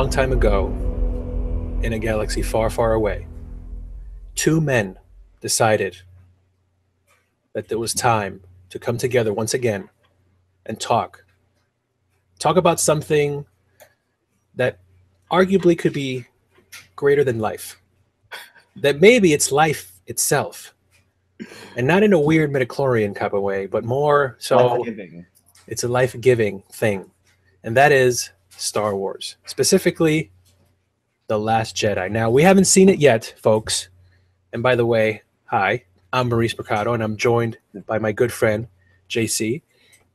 long time ago, in a galaxy far, far away, two men decided that there was time to come together once again and talk. Talk about something that arguably could be greater than life. That maybe it's life itself. And not in a weird midichlorian type of way, but more so Life-giving. it's a life-giving thing. And that is Star Wars. Specifically, The Last Jedi. Now, we haven't seen it yet, folks. And by the way, hi, I'm Maurice Mercado, and I'm joined by my good friend, JC.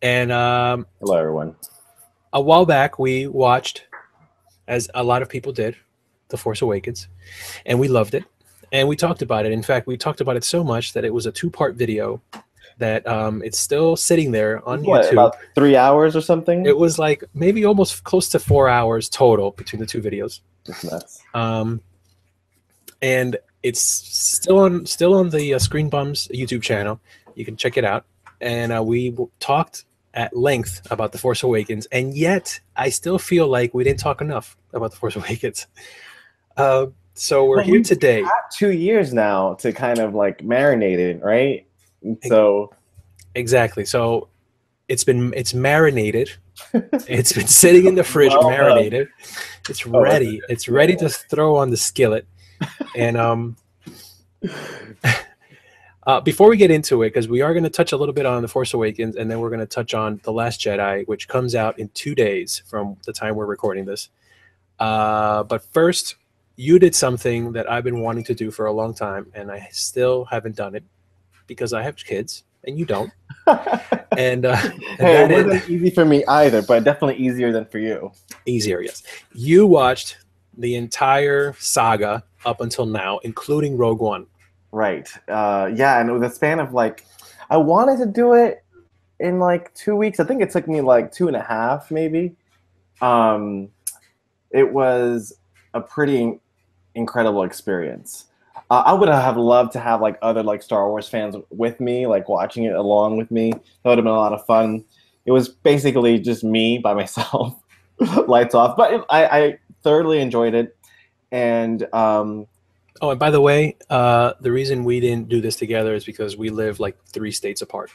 And Hello, everyone. a while back, we watched, as a lot of people did, The Force Awakens, and we loved it. And we talked about it. In fact, we talked about it so much that it was a two-part video that it's still sitting there on YouTube. About 3 hours or something? It was like maybe almost close to 4 hours total between the two videos. It's nuts. And it's still on the SCREENBUMS YouTube channel. You can check it out. And we talked at length about The Force Awakens, and yet I still feel like we didn't talk enough about The Force Awakens. So we're here today. Had 2 years now to kind of like marinate it, right? So exactly. So it's marinated. It's been sitting in the fridge, marinated. It's ready. It's ready to throw on the skillet. And before we get into it, because we are going to touch a little bit on The Force Awakens, and then we're going to touch on The Last Jedi, which comes out in 2 days from the time we're recording this. But first, you did something that I've been wanting to do for a long time, and I still haven't done it because I have kids, and you don't. And hey, it wasn't easy for me either, but definitely easier than for you. Easier, yes. You watched the entire saga up until now, including Rogue One. Right. Yeah, and with a span of like, I wanted to do it in like 2 weeks. I think it took me like 2.5, maybe. It was a pretty incredible experience. I would have loved to have like other like Star Wars fans with me, like watching it along with me. That would have been a lot of fun. It was basically just me by myself, lights off. But I thoroughly enjoyed it. And oh, and by the way, the reason we didn't do this together is because we live like 3 states apart.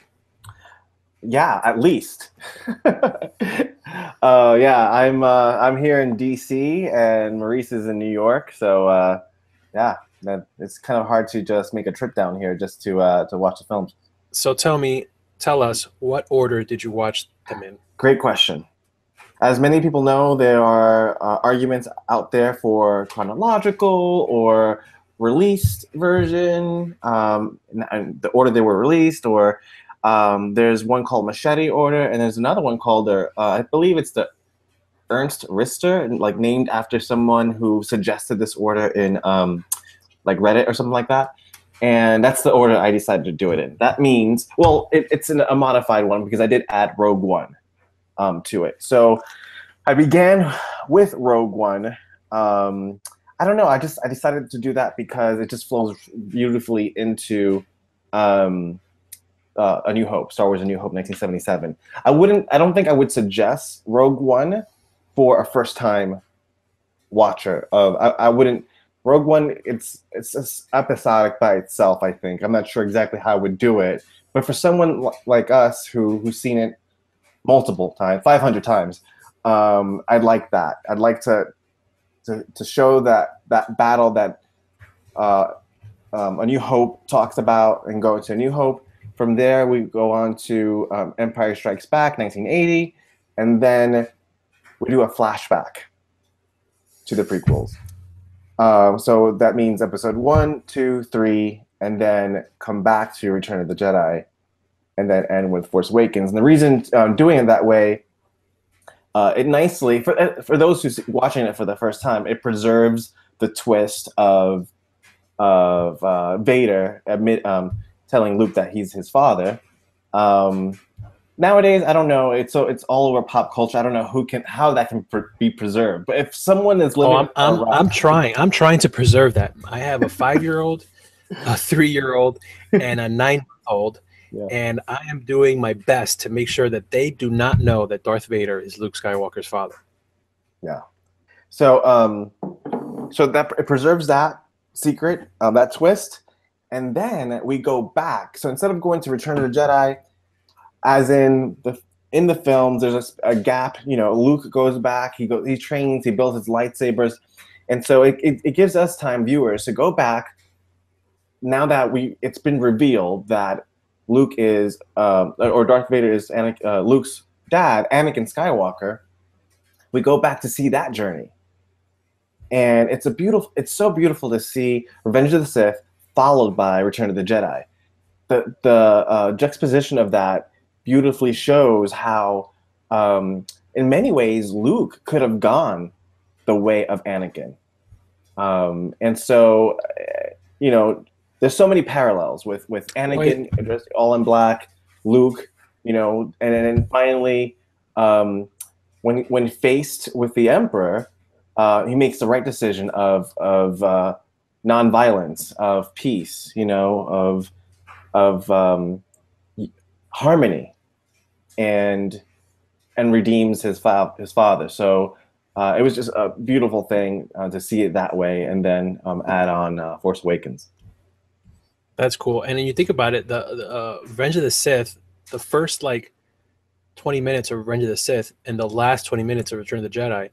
Yeah, at least. Yeah, I'm here in DC, and Maurice is in New York. So yeah, it's kind of hard to just make a trip down here just to watch the films. So tell us, what order did you watch them in? Great question. As many people know, there are arguments out there for chronological or released version, and the order they were released, or there's one called Machete Order, and there's another one called I believe it's the Ernst Rister, like named after someone who suggested this order in like Reddit or something like that. And that's the order I decided to do it in. That means, well, it's a modified one because I did add Rogue One to it. So I began with Rogue One. I don't know. I decided to do that because it just flows beautifully into A New Hope, Star Wars: A New Hope, 1977. I don't think I would suggest Rogue One for a first-time watcher. I wouldn't. Rogue One, it's just episodic by itself. I think I'm not sure exactly how I would do it, but for someone like us who's seen it multiple times, 500 times, I'd like that. I'd like to show that battle that A New Hope talks about, and go into A New Hope. From there, we go on to Empire Strikes Back, 1980, and then we do a flashback to the prequels. So that means episode 1, 2, 3, and then come back to Return of the Jedi, and then end with Force Awakens. And the reason doing it that way, it nicely, for those who's watching it for the first time, it preserves the twist of Vader telling Luke that he's his father. Nowadays, I don't know. It's all over pop culture. I don't know how that can be preserved. But if someone is living, I'm trying to preserve that. I have a 5-year-old, a 3-year-old, and a 9-month-old, yeah. And I am doing my best to make sure that they do not know that Darth Vader is Luke Skywalker's father. Yeah. So that it preserves that secret, that twist, and then we go back. So instead of going to Return of the Jedi, as in the films, there's a gap. You know, Luke goes back. He trains. He builds his lightsabers, and so it gives us time, viewers, to go back. Now that it's been revealed that Luke is or Darth Vader is Luke's dad, Anakin Skywalker. We go back to see that journey, and it's so beautiful to see Revenge of the Sith followed by Return of the Jedi. The juxtaposition of that beautifully shows how, in many ways, Luke could have gone the way of Anakin. And so, you know, there's so many parallels with Anakin dressed all in black, Luke, you know, and then finally, when faced with the Emperor, he makes the right decision of nonviolence, of peace, you know, of harmony, and redeems his father. So it was just a beautiful thing to see it that way, and then add on Force Awakens. That's cool. And then you think about it, the Revenge of the Sith, the first like 20 minutes of Revenge of the Sith and the last 20 minutes of Return of the Jedi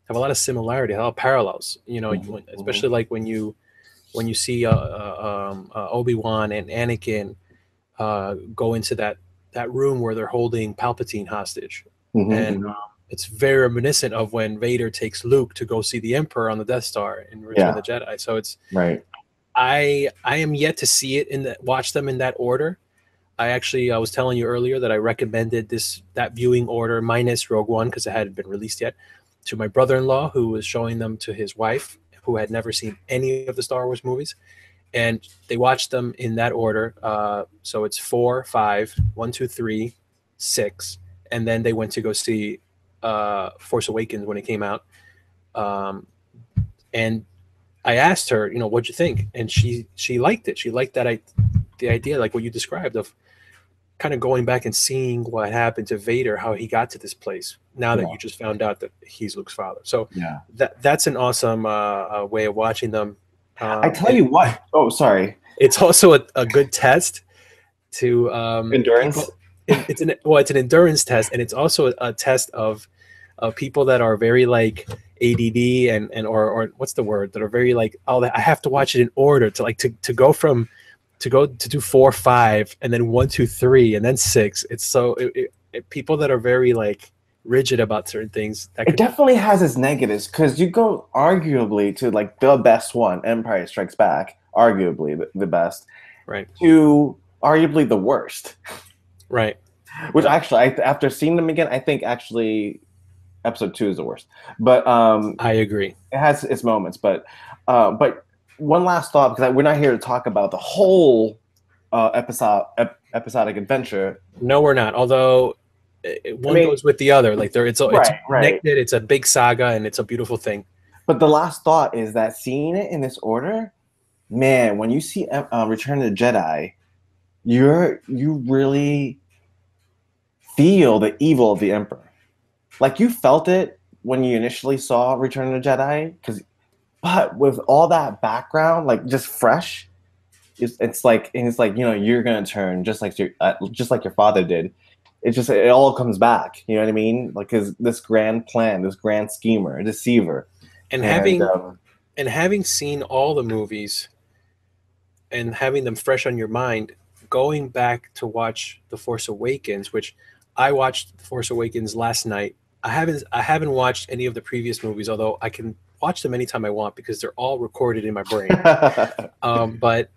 have a lot of similarity, a lot of parallels. You know, especially like when you see Obi-Wan and Anakin go into that room where they're holding Palpatine hostage, and it's very reminiscent of when Vader takes Luke to go see the Emperor on the Death Star in Return of the Jedi. So it's right. I am yet to see it watch them in that order. I was telling you earlier that I recommended that viewing order minus Rogue One because it hadn't been released yet to my brother-in-law, who was showing them to his wife, who had never seen any of the Star Wars movies, and they watched them in that order. So it's 4, 5, 1, 2, 3, 6, and then they went to go see Force Awakens when it came out. And I asked her, you know, what'd you think? And she liked it. She liked the idea, like what you described, of kind of going back and seeing what happened to Vader, how he got to this place. Now that you just found out that he's Luke's father, so that's an awesome way of watching them. I tell you what. Oh, sorry. It's also a good test to endurance. It's an endurance test, and it's also a test of people that are very like ADD and or what's the word, that are very like, oh, I have to watch it in order to go from to do 4, 5, and then 1, 2, 3, and then 6. It's so people that are very like rigid about certain things. It definitely has its negatives, because you go arguably to like the best one, Empire Strikes Back, arguably the best, right, to arguably the worst, right. Which actually, after seeing them again, I think actually Episode 2 is the worst. But I agree. It has its moments, but one last thought, because we're not here to talk about the whole episodic adventure. No, we're not. Although one goes with the other. Like it's connected. Right. It's a big saga, and it's a beautiful thing. But the last thought is that seeing it in this order, man, when you see Return of the Jedi, you really feel the evil of the Emperor. Like, you felt it when you initially saw Return of the Jedi, but with all that background, like just fresh, it's like, you know, you're gonna turn just like your father did. It all comes back. You know what I mean? Like, cause this grand plan, this grand schemer, deceiver, and having seen all the movies and having them fresh on your mind, going back to watch The Force Awakens, which I watched The Force Awakens last night. I haven't watched any of the previous movies, although I can watch them anytime I want because they're all recorded in my brain. But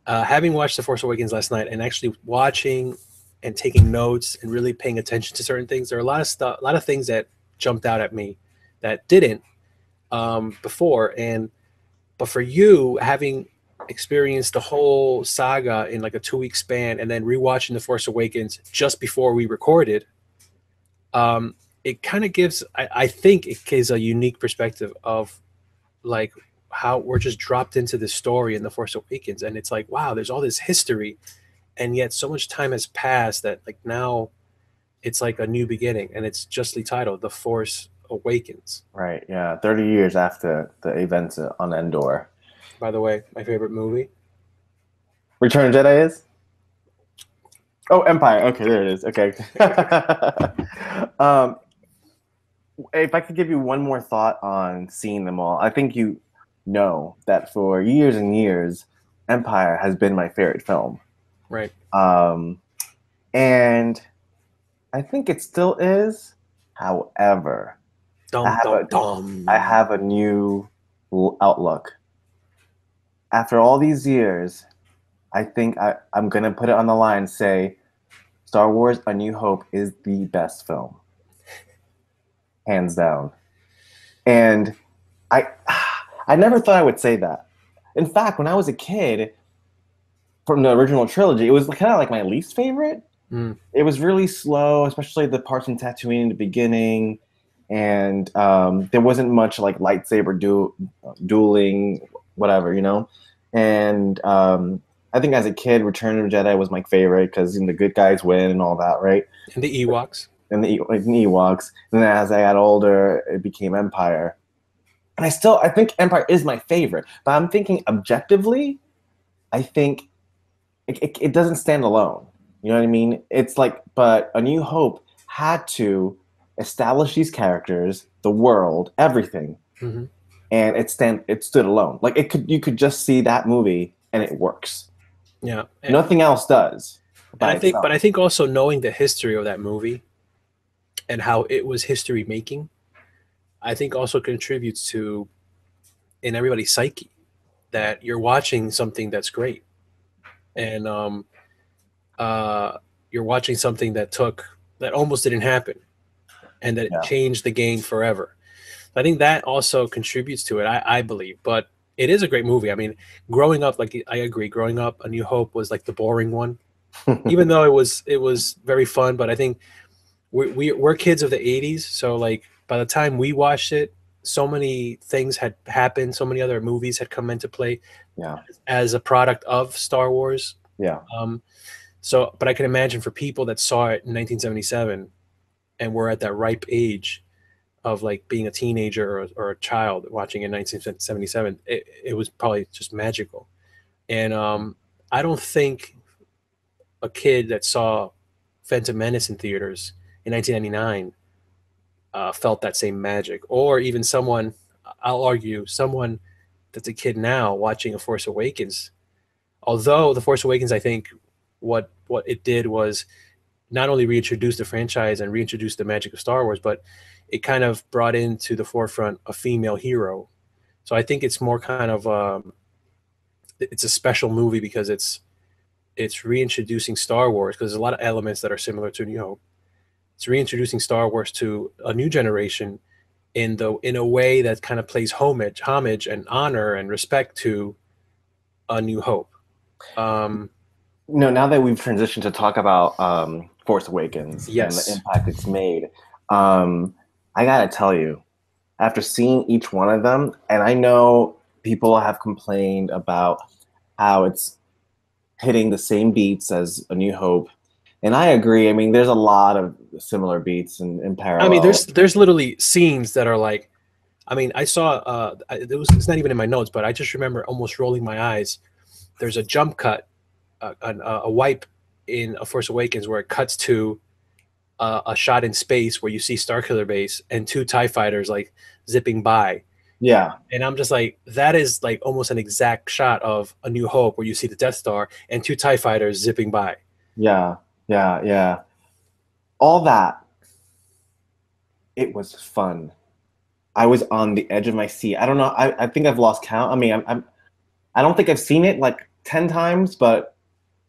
having watched The Force Awakens last night and actually watching and taking notes and really paying attention to certain things, there are a lot of things that jumped out at me that didn't before. But for you, having experienced the whole saga in like a 2-week span and then rewatching The Force Awakens just before we recorded, it kind of gives, I think it gives a unique perspective of like how we're just dropped into this story in The Force Awakens. And it's like, wow, there's all this history, and yet so much time has passed that like now it's like a new beginning, and it's justly titled The Force Awakens. Right. Yeah. 30 years after the events on Endor. By the way, my favorite movie. Return of Jedi is? Oh, Empire. Okay, there it is. Okay. um, if I could give you one more thought on seeing them all, I think you know that for years and years, Empire has been my favorite film. Right. Um, and I think it still is. However, I Dum have dum a I dum. have a new outlook. After all these years, I think I'm gonna put it on the line and say Star Wars A New Hope is the best film. Hands down. And I I never thought I would say that. In fact, when I was a kid, from the original trilogy, it was kind of like my least favorite. Mm. It was really slow, especially the parts in Tatooine in the beginning, and there wasn't much like lightsaber dueling, whatever, you know. And I think as a kid, Return of the Jedi was my favorite because the good guys win and all that, right? And the Ewoks. And the Ewoks. And then as I got older, it became Empire. And I think Empire is my favorite. But I'm thinking objectively, I think it doesn't stand alone. You know what I mean? It's like, but A New Hope had to establish these characters, the world, everything, Mm-hmm. and it stood alone. Like you could just see that movie and it works. Yeah. Nothing else does And by itself. I think also knowing the history of that movie and how it was history making, I think also contributes to in everybody's psyche that you're watching something that's great, and you're watching something that almost didn't happen, and that Yeah. changed the game forever. I think that also contributes to it. I believe, but it is a great movie. I mean, growing up, like I agree, growing up, A New Hope was like the boring one, even though it was very fun. But I think we're kids of the '80s, so like by the time we watched it, so many things had happened, so many other movies had come into play Yeah. as a product of Star Wars. Yeah. So, but I can imagine for people that saw it in 1977 and were at that ripe age of like being a teenager or a child watching in 1977, it was probably just magical. And I don't think a kid that saw Phantom Menace in theaters in 1999 felt that same magic, or even someone, I'll argue, someone that's a kid now watching A Force Awakens. Although The Force Awakens, I think what it did was not only reintroduce the franchise and reintroduce the magic of Star Wars, but it kind of brought into the forefront a female hero. So I think it's more kind of it's a special movie because it's reintroducing Star Wars because there's a lot of elements that are similar to New Hope. It's reintroducing Star Wars to a new generation in a way that kind of plays homage and honor and respect to A New Hope. Now that we've transitioned to talk about Force Awakens and the Yes. impact it's made, I gotta tell you, after seeing each one of them, and I know people have complained about how it's hitting the same beats as A New Hope, and I agree. I mean, there's a lot of similar beats in parallel. I mean, there's literally scenes that are like, I mean, I saw it's not even in my notes, but I just remember almost rolling my eyes. There's a jump cut, a wipe in A Force Awakens where it cuts to a shot in space where you see Starkiller Base and two TIE fighters like zipping by. Yeah. And I'm just like, that is like almost an exact shot of A New Hope where you see the Death Star and two TIE fighters zipping by. Yeah. Yeah. Yeah. All that. It was fun. I was on the edge of my seat. I don't know. I think I've lost count. I mean, I don't think I've seen it like 10 times, but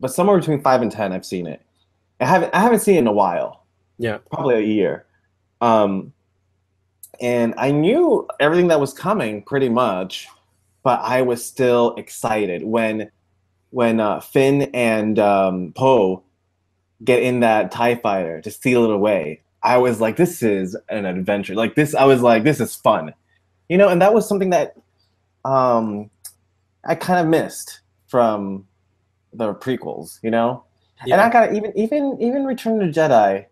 somewhere between 5 and 10 I've seen it. I haven't seen it in a while. Yeah. Probably a year. And I knew everything that was coming pretty much, but I was still excited when Finn and Poe get in that TIE fighter to steal it away. I was like, this is an adventure. Like this, I was like, this is fun. You know, and that was something that I kind of missed from the prequels, you know? Yeah. And I got even Return of the Jedi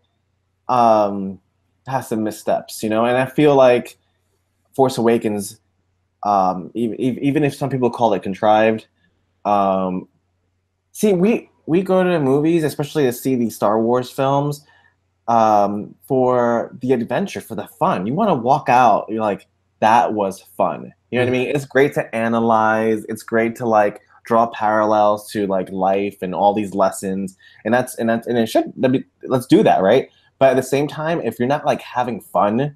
past some missteps, you know. And I feel like Force Awakens, even if some people call it contrived, um, see, we go to the movies, especially to see these Star Wars films, for the adventure, for the fun. You want to walk out, you're like, that was fun. You know what I mean? It's great to analyze. It's great to like draw parallels to like life and all these lessons. And it should let's do that, right? But at the same time, if you're not like having fun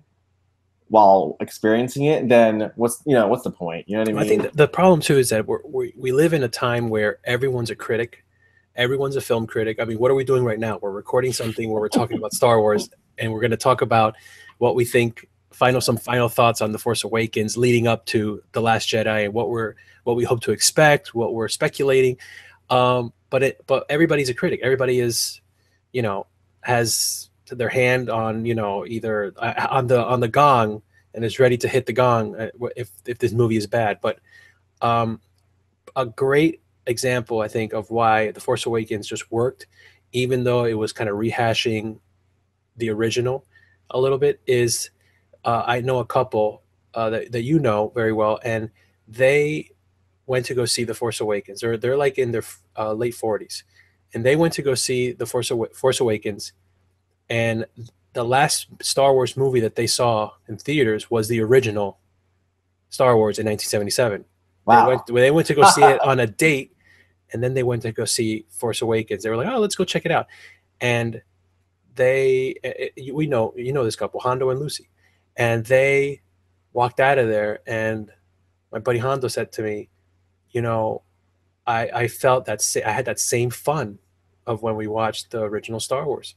while experiencing it, then what's the point? You know what I I mean? think the problem too is that we live in a time where everyone's a critic, everyone's a film critic. I mean, what are we doing right now? We're recording something where we're talking about Star Wars, and we're going to talk about what we think, some final thoughts on the Force Awakens, leading up to the Last Jedi, and what we hope to expect, what we're speculating. But everybody's a critic. Everybody is, has their hand on, either on the gong, and is ready to hit the gong if this movie is bad. But a great example, I think, of why The Force Awakens just worked, even though it was kind of rehashing the original a little bit, is I know a couple that you know very well, and they went to go see The Force Awakens. They're like in their late 40s, and they went to go see The Force Awakens, and the last Star Wars movie that they saw in theaters was the original Star Wars in 1977. Wow. They went to go see it on a date, and then they went to go see Force Awakens. They were like, "Oh, let's go check it out." And we know, this couple, Hondo and Lucy, and they walked out of there, and my buddy Hondo said to me, I felt that I had that same fun of when we watched the original Star Wars.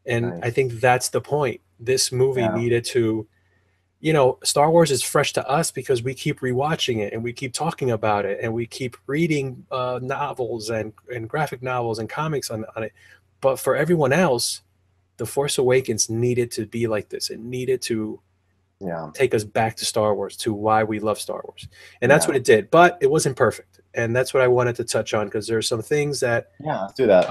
And Nice. I think that's the point. This movie Yeah. needed to, Star Wars is fresh to us because we keep rewatching it, and we keep talking about it, and we keep reading novels and graphic novels and comics on it. But for everyone else, The Force Awakens needed to be like this. It needed to Yeah. take us back to Star Wars, to why we love Star Wars. And that's Yeah. what it did. But it wasn't perfect. And that's what I wanted to touch on, because there's some things that Yeah, let's do that.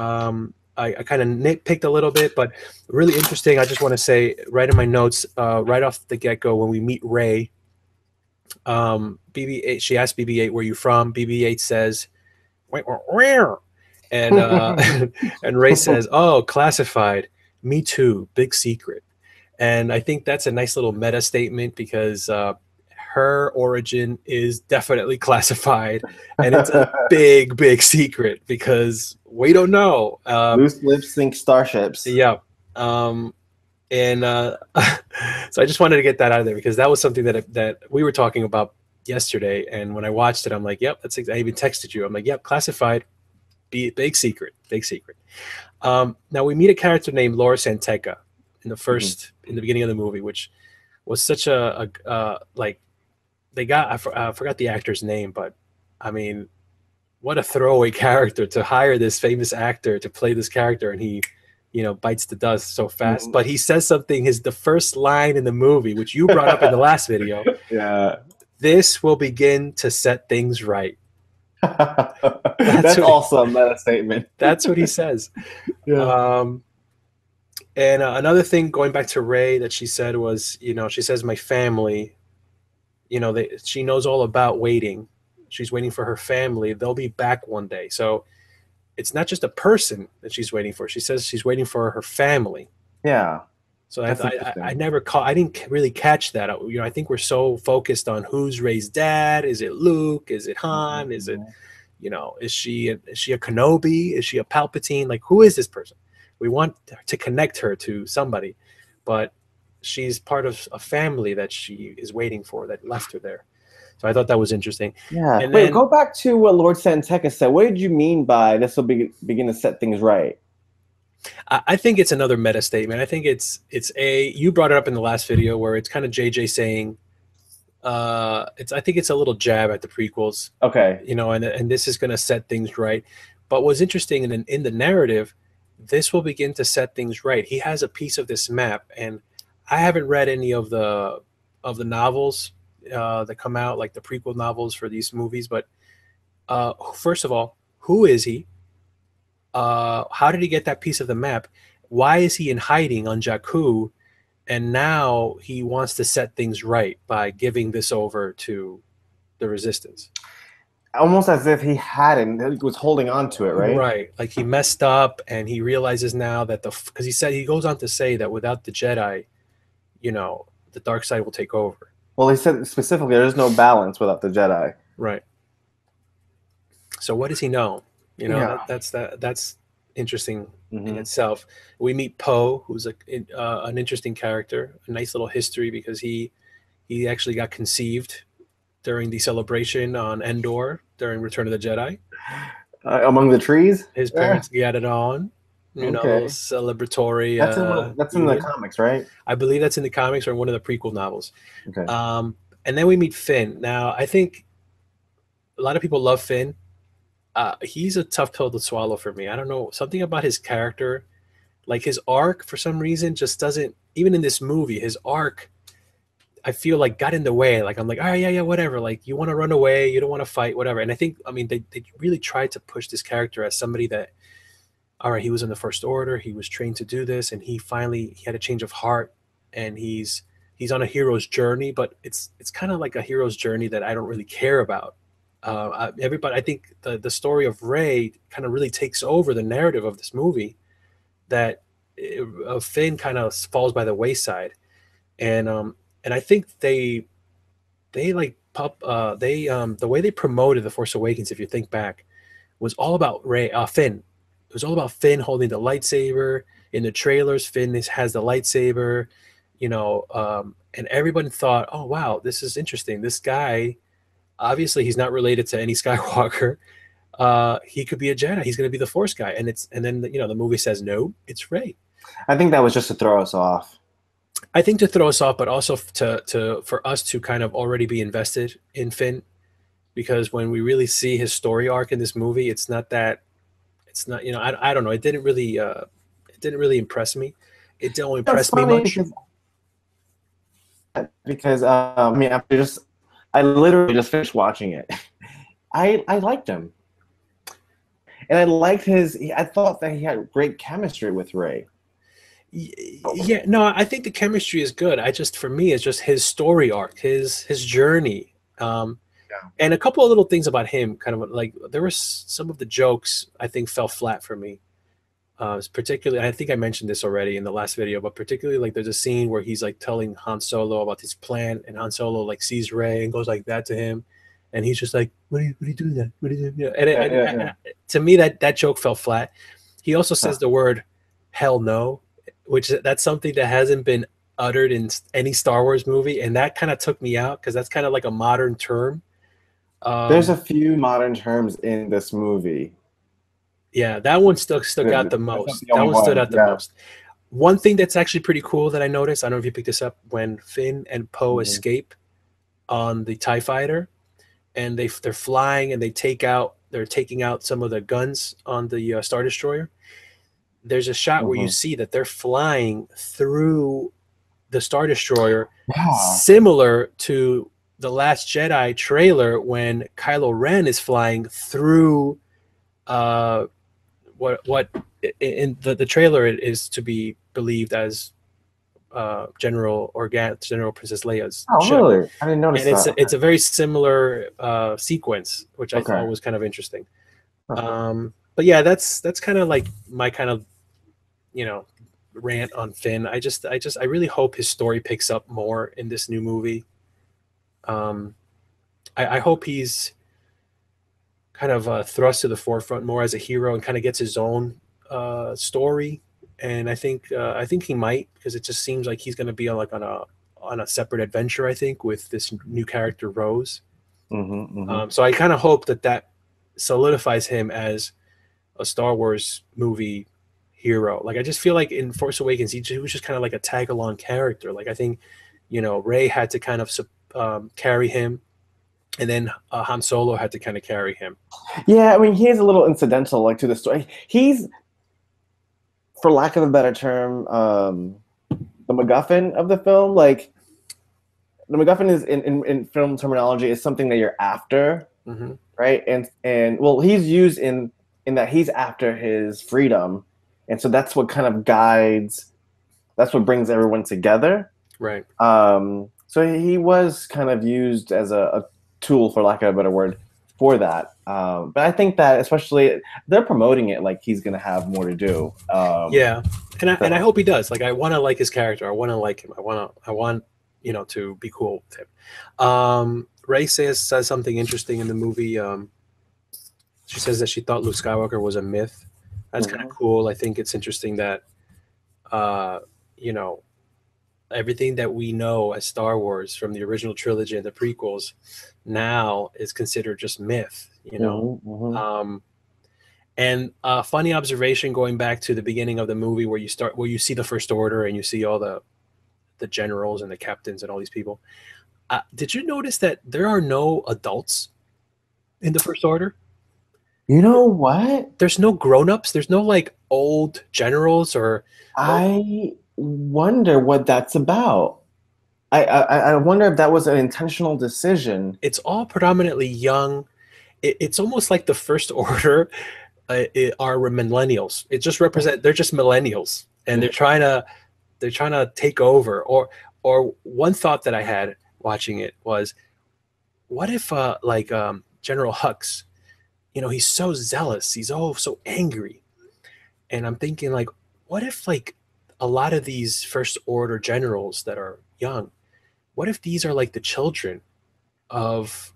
I kind of nitpicked a little bit, but really interesting. I just want to say right in my notes, right off the get-go, when we meet Rey, BB-8, she asked BB-8, "Where you from?" BB-8 says, "Where?" And and Rey says, "Oh, classified. Me too. Big secret." And I think that's a nice little meta statement, because her origin is definitely classified, and it's a big, big secret, because we don't know. Loose lips sink starships. Yeah. And so I just wanted to get that out of there, because that was something that we were talking about yesterday. And when I watched it, I'm like, yep, I even texted you. I'm like, yep, classified, big secret, big secret. Now we meet a character named Laura Santeca in the beginning of the movie, which was such a like, I forgot the actor's name, but I mean, what a throwaway character to hire this famous actor to play this character, and he, bites the dust so fast. But he says something, the first line in the movie, which you brought up in the last video. Yeah. This will begin to set things right. That's also a meta statement. That's what he says. Yeah. And another thing, going back to Rey, that she said was, she says, "My family, she knows all about waiting. She's waiting for her family. They'll be back one day." So it's not just a person that she's waiting for. She says she's waiting for her family. Yeah. So I didn't really catch that. I think we're so focused on who's Rey's dad. Is it Luke? Is it Han? Is it, is she a Kenobi? Is she a Palpatine? Like, who is this person? We want to connect her to somebody, but she's part of a family that she is waiting for, that left her there. So I thought that was interesting. Yeah. And Wait, then, go back to what Lord Santeca said. What did you mean by this will begin to set things right? I think it's another meta statement. I think you brought it up in the last video, where it's kind of JJ saying, I think it's a little jab at the prequels. Okay. And this is going to set things right. But what's interesting in the narrative, this will begin to set things right. He has a piece of this map, and I haven't read any of the novels that come out, like the prequel novels for these movies. But first of all, who is he? How did he get that piece of the map? Why is he in hiding on Jakku? and now he wants to set things right by giving this over to the Resistance. Almost as if he hadn't, he was holding on to it, right? Right. Like he messed up, and he realizes now that because he goes on to say that without the Jedi, the dark side will take over. Well, he said specifically there is no balance without the Jedi. Right. So what does he know? Yeah. That's interesting in Mhm. itself. We meet Poe, who's an interesting character, a nice little history because he actually got conceived during the celebration on Endor during Return of the Jedi. Among the trees? His Yeah. parents got it on, Okay. celebratory. That's in the comics, right? I believe that's in the comics or in one of the prequel novels. Okay. And then we meet Finn. Now, I think a lot of people love Finn. He's a tough pill to swallow for me. I don't know, something about his character, like his arc, for some reason, just doesn't. Even in this movie, his arc, I feel like got in the way. Like I'm like, all right, yeah, whatever. Like you want to run away, you don't want to fight, whatever. And I think, I mean, they really tried to push this character as somebody that, all right, he was in the First Order, he was trained to do this, and he had a change of heart, and he's on a hero's journey, but it's kind of like a hero's journey that I don't really care about. I think the story of Rey kind of really takes over the narrative of this movie. That Finn kind of falls by the wayside, and I think they like the way they promoted the Force Awakens, if you think back, was all about Finn. It was all about Finn holding the lightsaber. In the trailers, Finn has the lightsaber, and everyone thought, oh wow, this is interesting. This guy, obviously he's not related to any Skywalker. He could be a Jedi. He's going to be the Force guy. And then the movie says, no, it's Rey. I think that was just to throw us off. I think to throw us off, but also for us to kind of already be invested in Finn, because when we really see his story arc in this movie, it's not, I don't know. It didn't really impress me. It don't impress me much. Because I mean, I literally just finished watching it. I liked him, and I liked I thought that he had great chemistry with Rey. Yeah, no, I think the chemistry is good. For me, it's just his story arc, his journey, and a couple of little things about him. Kind of like there were some of the jokes I think fell flat for me. Particularly, I think I mentioned this already in the last video, but particularly like there's a scene where he's like telling Han Solo about his plan, and Han Solo like sees Rey and goes like that to him, and he's just like, "What are you doing that? What are you doing?" And to me, that joke fell flat. He also says the word "hell no," which that's something that hasn't been uttered in any Star Wars movie, and that kind of took me out because that's kind of like a modern term. There's a few modern terms in this movie. Yeah, that one stuck out the most. That one stood out the most. One thing that's actually pretty cool that I noticed, I don't know if you picked this up, when Finn and Poe escape on the TIE fighter, and they're flying and they're taking out some of the guns on the Star Destroyer. There's a shot where you see that they're flying through the Star Destroyer, similar to the Last Jedi trailer when Kylo Ren is flying through what in the trailer it is to be believed as General Princess Leia's ship. Really? I didn't notice and that. It's a very similar sequence, which I thought was kind of interesting. But yeah, that's kind of like my kind of rant on Finn. I really hope his story picks up more in this new movie. I hope he's kind of thrust to the forefront more as a hero and kind of gets his own story. And I think he might, because it just seems like he's going to be on a separate adventure, I think, with this new character Rose. So I kind of hope that solidifies him as a Star Wars movie hero. Like I just feel like in Force Awakens he was just kind of like a tag along character. Like I think Rey had to kind of carry him, and then Han Solo had to kind of carry him. Yeah, I mean, he is a little incidental, like, to the story. He's, for lack of a better term, the MacGuffin of the film. Like, the MacGuffin is in film terminology is something that you're after, right? And well, he's used in that he's after his freedom, and so that's what kind of guides That's what brings everyone together. Right. So he was kind of used as a tool, for lack of a better word, for that. But I think that especially they're promoting it like he's going to have more to do. Yeah, and I So hope he does. Like, I want to like his character. I want to like him. I want to be cool with him. Ray says something interesting in the movie. She says that she thought Luke Skywalker was a myth. That's kind of mhm. cool. I think it's interesting that uh, you know everything that we know as Star Wars from the original trilogy and the prequels now is considered just myth. Mhm, mhm. Um, and a funny observation going back to the beginning of the movie where you see the First Order and you see all the generals and the captains and all these people. Did you notice that there are no adults in the First Order? You know what? There's no grown-ups. There's no like old generals or old. I wonder what that's about. I wonder if that was an intentional decision. It's all predominantly young. It's almost like the First Order are millennials. It just represent they're just millennials, and they're trying to take over. Or one thought that I had watching it was, what if General Hux, he's so zealous, he's so angry, and I'm thinking like, what if like a lot of these First Order generals that are young, what if these are like the children of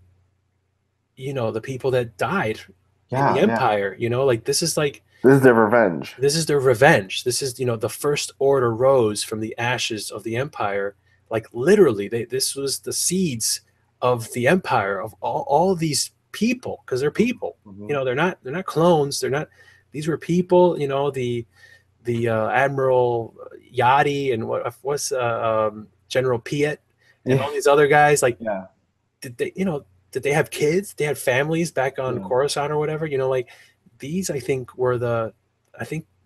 the people that died in the Yeah, yeah. Empire? Like This is their revenge. this is their revenge. This is the First Order rose from the ashes of the Empire. Like literally, this was the seeds of the Empire of all these people, because they're people. Mhm. They're not clones. They're not. These were people. The Admiral Yachty and what's General Piet and Yeah, all these other guys. Like, yeah, did they have kids? They had families back on yeah. Coruscant or whatever. Like these, I think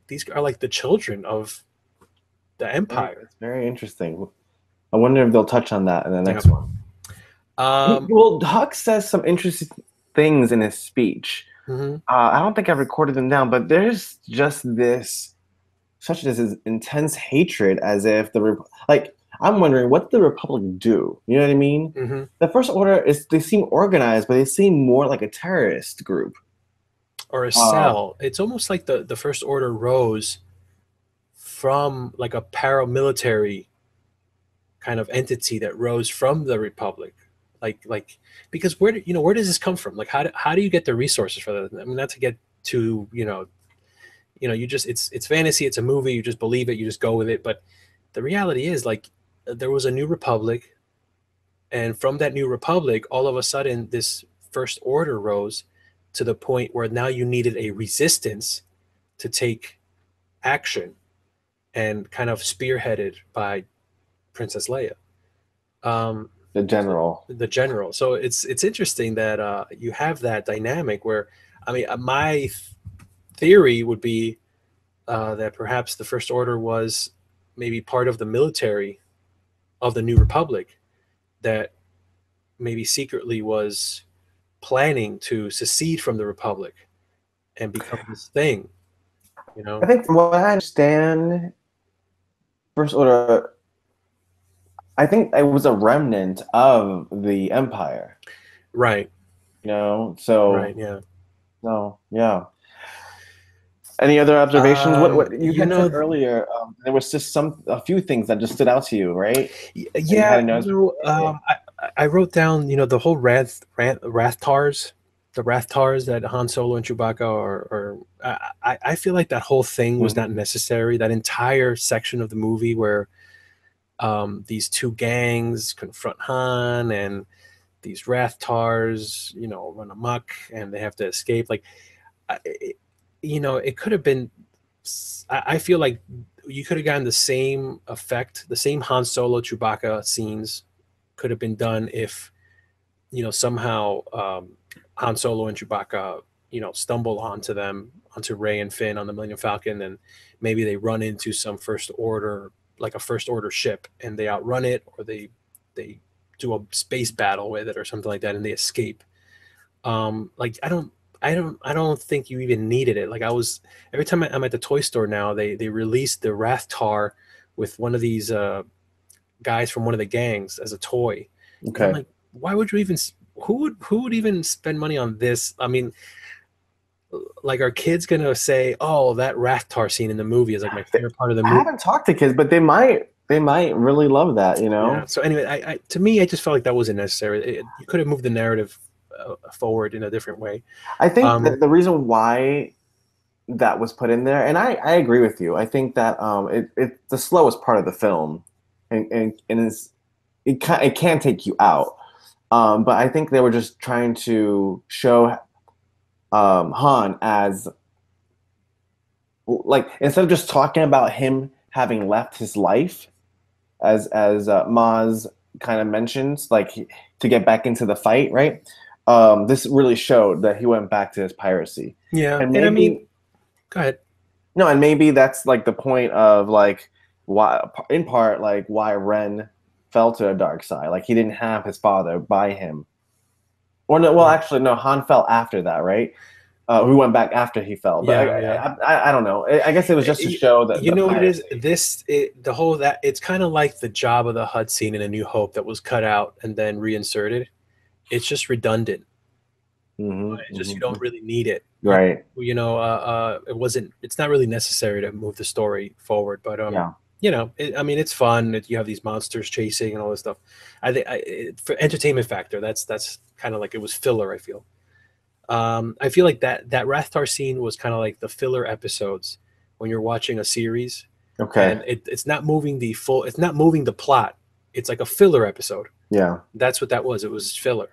these are like the children of the Empire. It's very interesting. I wonder if they'll touch on that in the Yeah. next one. Um, Well, Huck says some interesting things in his speech. mhm. I don't think I've recorded them down, but there's just such this intense hatred as if like I'm wondering what the Republic do. You know what I mean? Hmm. The First Order they seem organized, but they seem more like a terrorist group. Or a Uh, cell. It's almost like the First Order rose from like a paramilitary kind of entity that rose from the Republic. Like because where does this come from? Like how do you get the resources for that? I mean, not to get too you just it's fantasy, it's a movie, you just believe it, you just go with it. But the reality is, like, there was a new republic, and from that new republic, all of a sudden this First Order rose to the point where now you needed a resistance to take action, and kind of spearheaded by Princess Leia, um, the general. the general. So it's interesting that you have that dynamic where, I mean, my theory would be that perhaps the First Order was maybe part of the military of the New Republic that maybe secretly was planning to secede from the Republic and become this thing, you I know? think from what I understand, First Order, I think it was a remnant of the Empire. Right, So right, yeah. no, yeah. Any other observations? What you You had said know, earlier, there was just a few things that just stood out to you, right? That you yeah, had a nose. Yeah. I wrote down, the whole Rathtars, the Rathtars that Han Solo and Chewbacca are. I feel like that whole thing was Mhm. not necessary. That entire section of the movie where these two gangs confront Han, and these Rathtars, run amok and they have to escape. Like, it, it could have been. I feel like you could have gotten the same effect, the same Han Solo Chewbacca scenes could have been done if somehow Han Solo and Chewbacca stumble onto Rey and Finn on the Millennium Falcon, and maybe they run into some First Order, like a First Order ship, and they outrun it, or they do a space battle with it or something like that, and they escape. Like, I don't think you even needed it. Like, every time I'm at the toy store now, they release the Rathtar with one of these guys from one of the gangs as a toy. And I'm Okay. like, why would you even? Who would even spend money on this? I mean, like, are kids gonna say, "Oh, that Rathtar scene in the movie is like my favorite part of the I movie"? haven't talked to kids, but they might really love that, you Yeah. know? So anyway, to me, I just felt like that wasn't necessary. You could have moved the narrative forward in a different way. I think Um, that the reason why that was put in there, and I agree with you. I think that it the slowest part of the film, and it can take you out. But I think they were just trying to show Han as, like, instead of just talking about him having left his life, as Maz kind of mentions, like to get back into the fight, right? This really showed that he went back to his piracy, yeah, and and I mean, maybe go ahead. no, and maybe that's like the point of, like, why, in part, like why Ren fell to a dark side. Like he didn't have his father by him, or no, well, Right. actually, no, Han fell after that, right? Who went back after he fell? But Yeah, yeah. I don't know. I guess it was just to show that You the know what it is? piracy. The whole that it's kind of like the job of the Hutt scene in A New Hope that was cut out and then reinserted. It's just redundant. It's just you don't really need it. Right. It wasn't. It's not really necessary to move the story forward. But Yeah. I mean, it's fun. You have these monsters chasing and all this stuff. I think for entertainment factor, that's kind of like it was filler. I feel like that Rathtar scene was kind of like the filler episodes when you're watching a series, Okay. and it's not moving the full. It's not moving the plot. It's like a filler episode. Yeah. That's what that was. It was filler.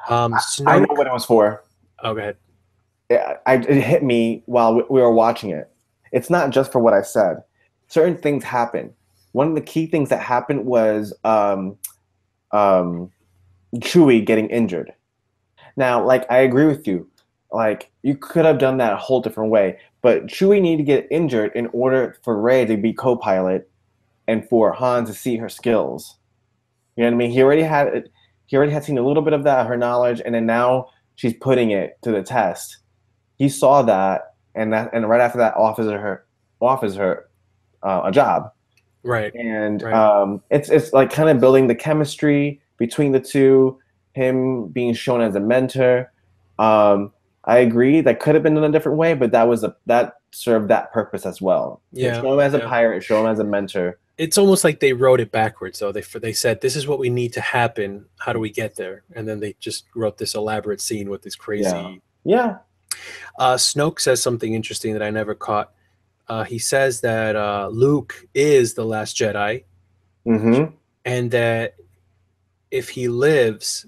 I know Snoke. what it was for. Oh, go ahead. It hit me while we were watching it. It's not just for what I said. Certain things happen. One of the key things that happened was um, Chewie getting injured. Now, like, I agree with you. Like, you could have done that a whole different way, but Chewie needed to get injured in order for Rey to be co-pilot and for Han to see her skills. You know what I mean? He already had seen a little bit of that, her knowledge, and then now she's putting it to the test. He saw that, and right after that offers her a job, Right. and Right. it's like kind of building the chemistry between the two, him being shown as a mentor. I agree that could have been done a different way, but that served that purpose as well. Yeah. Show him as a Yeah. pirate, show him as a mentor. It's almost like they wrote it backwards, though. They said this is what we need to happen. How do we get there? And then they just wrote this elaborate scene with this Yeah, crazy. yeah. Snoke says something interesting that I never caught. He says that Luke is the last Jedi, Mm-hmm. and that if he lives,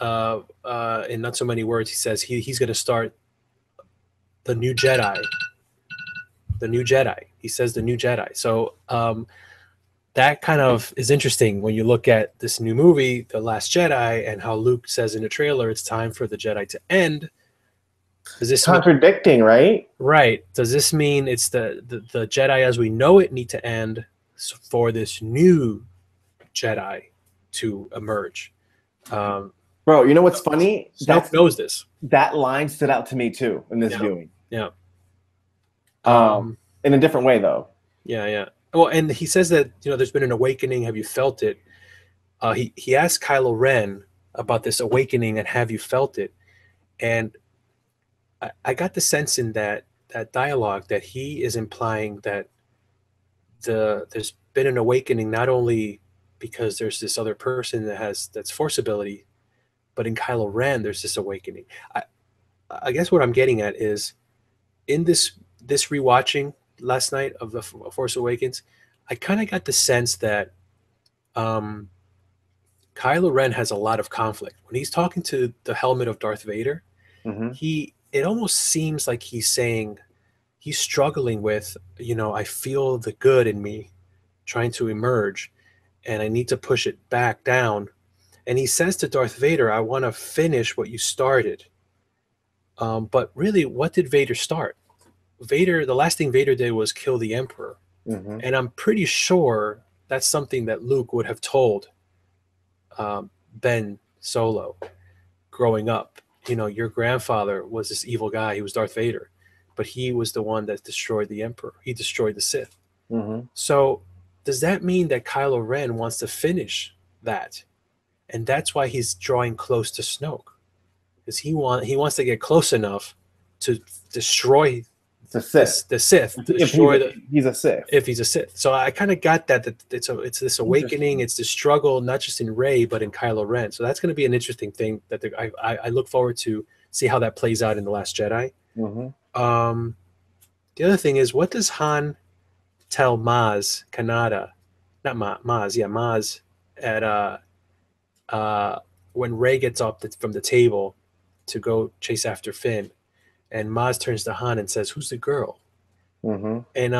in not so many words, he says he's going to start the new Jedi. The new Jedi. He says the new Jedi. So that kind of is interesting when you look at this new movie, The Last Jedi, and how Luke says in the trailer, it's time for the Jedi to end. Does this mean Contradicting, right? right? Does this mean it's the Jedi as we know it need to end for this new Jedi to emerge? Bro, you know what's funny? Snoke knows this. That line stood out to me too in this Yeah. viewing. Yeah. In a different way though. Yeah, yeah. Well, and he says that there's been an awakening. Have you felt it? He asked Kylo Ren about this awakening and have you felt it? And I got the sense in that dialogue that he is implying that there's been an awakening not only because there's this other person that's force ability, but in Kylo Ren there's this awakening. I guess what I'm getting at is in this rewatching last night of the Force Awakens, I kind of got the sense that Kylo Ren has a lot of conflict when he's talking to the helmet of Darth Vader. Mm-hmm. It almost seems like he's saying he's struggling with, I feel the good in me trying to emerge and I need to push it back down. And he says to Darth Vader, I want to finish what you started. But really, what did Vader start? The last thing Vader did was kill the Emperor. Mm-hmm. And I'm pretty sure that's something that Luke would have told Ben Solo growing up. Your grandfather was this evil guy. He was Darth Vader, but he was the one that destroyed the Emperor. He destroyed the Sith. Mm-hmm. So does that mean that Kylo Ren wants to finish that, and that's why he's drawing close to Snoke, because he wants to get close enough to destroy It's a Sith. the Sith, to If destroy the he's a Sith. if he's a Sith. So I kind of got that it's this awakening, Interesting. it's the struggle, not just in Rey but in Kylo Ren. So that's going to be an interesting thing that I look forward to see how that plays out in the Last Jedi. Mm-hmm. The other thing is, what does Han tell Maz Kanata, not Maz, yeah, Maz, at uh when Rey gets up from the table to go chase after Finn, and Maz turns to Han and says, "Who's the girl?" Mm-hmm. And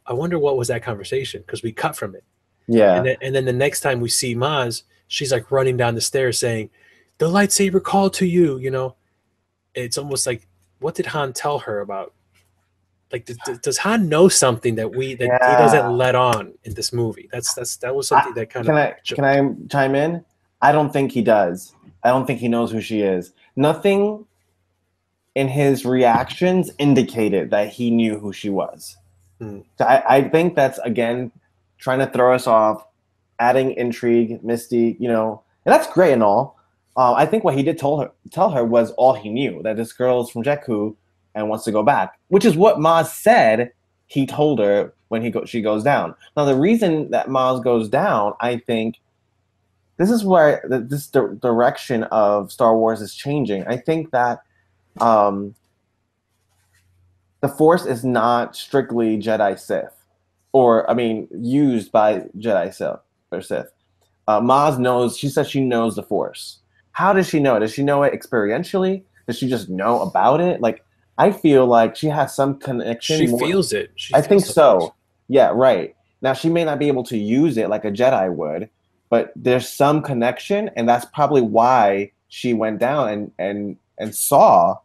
I wonder what was that conversation, because we cut from it. Yeah. And then the next time we see Maz, she's like running down the stairs saying, "The lightsaber called to you." You know, it's almost like, what did Han tell her about? Like, does Han know something that he doesn't Yeah. let on in this movie? That was something that kind of Can I chime in? I don't think he does. I don't think he knows who she is. Nothing in his reactions indicated that he knew who she was. Hmm. So I think that's, again, trying to throw us off, adding intrigue, mystique, and that's great and all. I think what he did tell her was all he knew, that this girl's from Jakku and wants to go back, which is what Maz said he told her when she goes down. Now, the reason that Maz goes down, I think, this is where this direction of Star Wars is changing. I think that the Force is not strictly Jedi Sith, used by Jedi Sith or Sith. Maz knows. She says she knows the Force. How does she know it? Does she know it experientially? Does she just know about it? Like, I feel like she has some connection. she feels it. I think so. Yeah, right. Now, she may not be able to use it like a Jedi would, but there's some connection, and that's probably why she went down and saw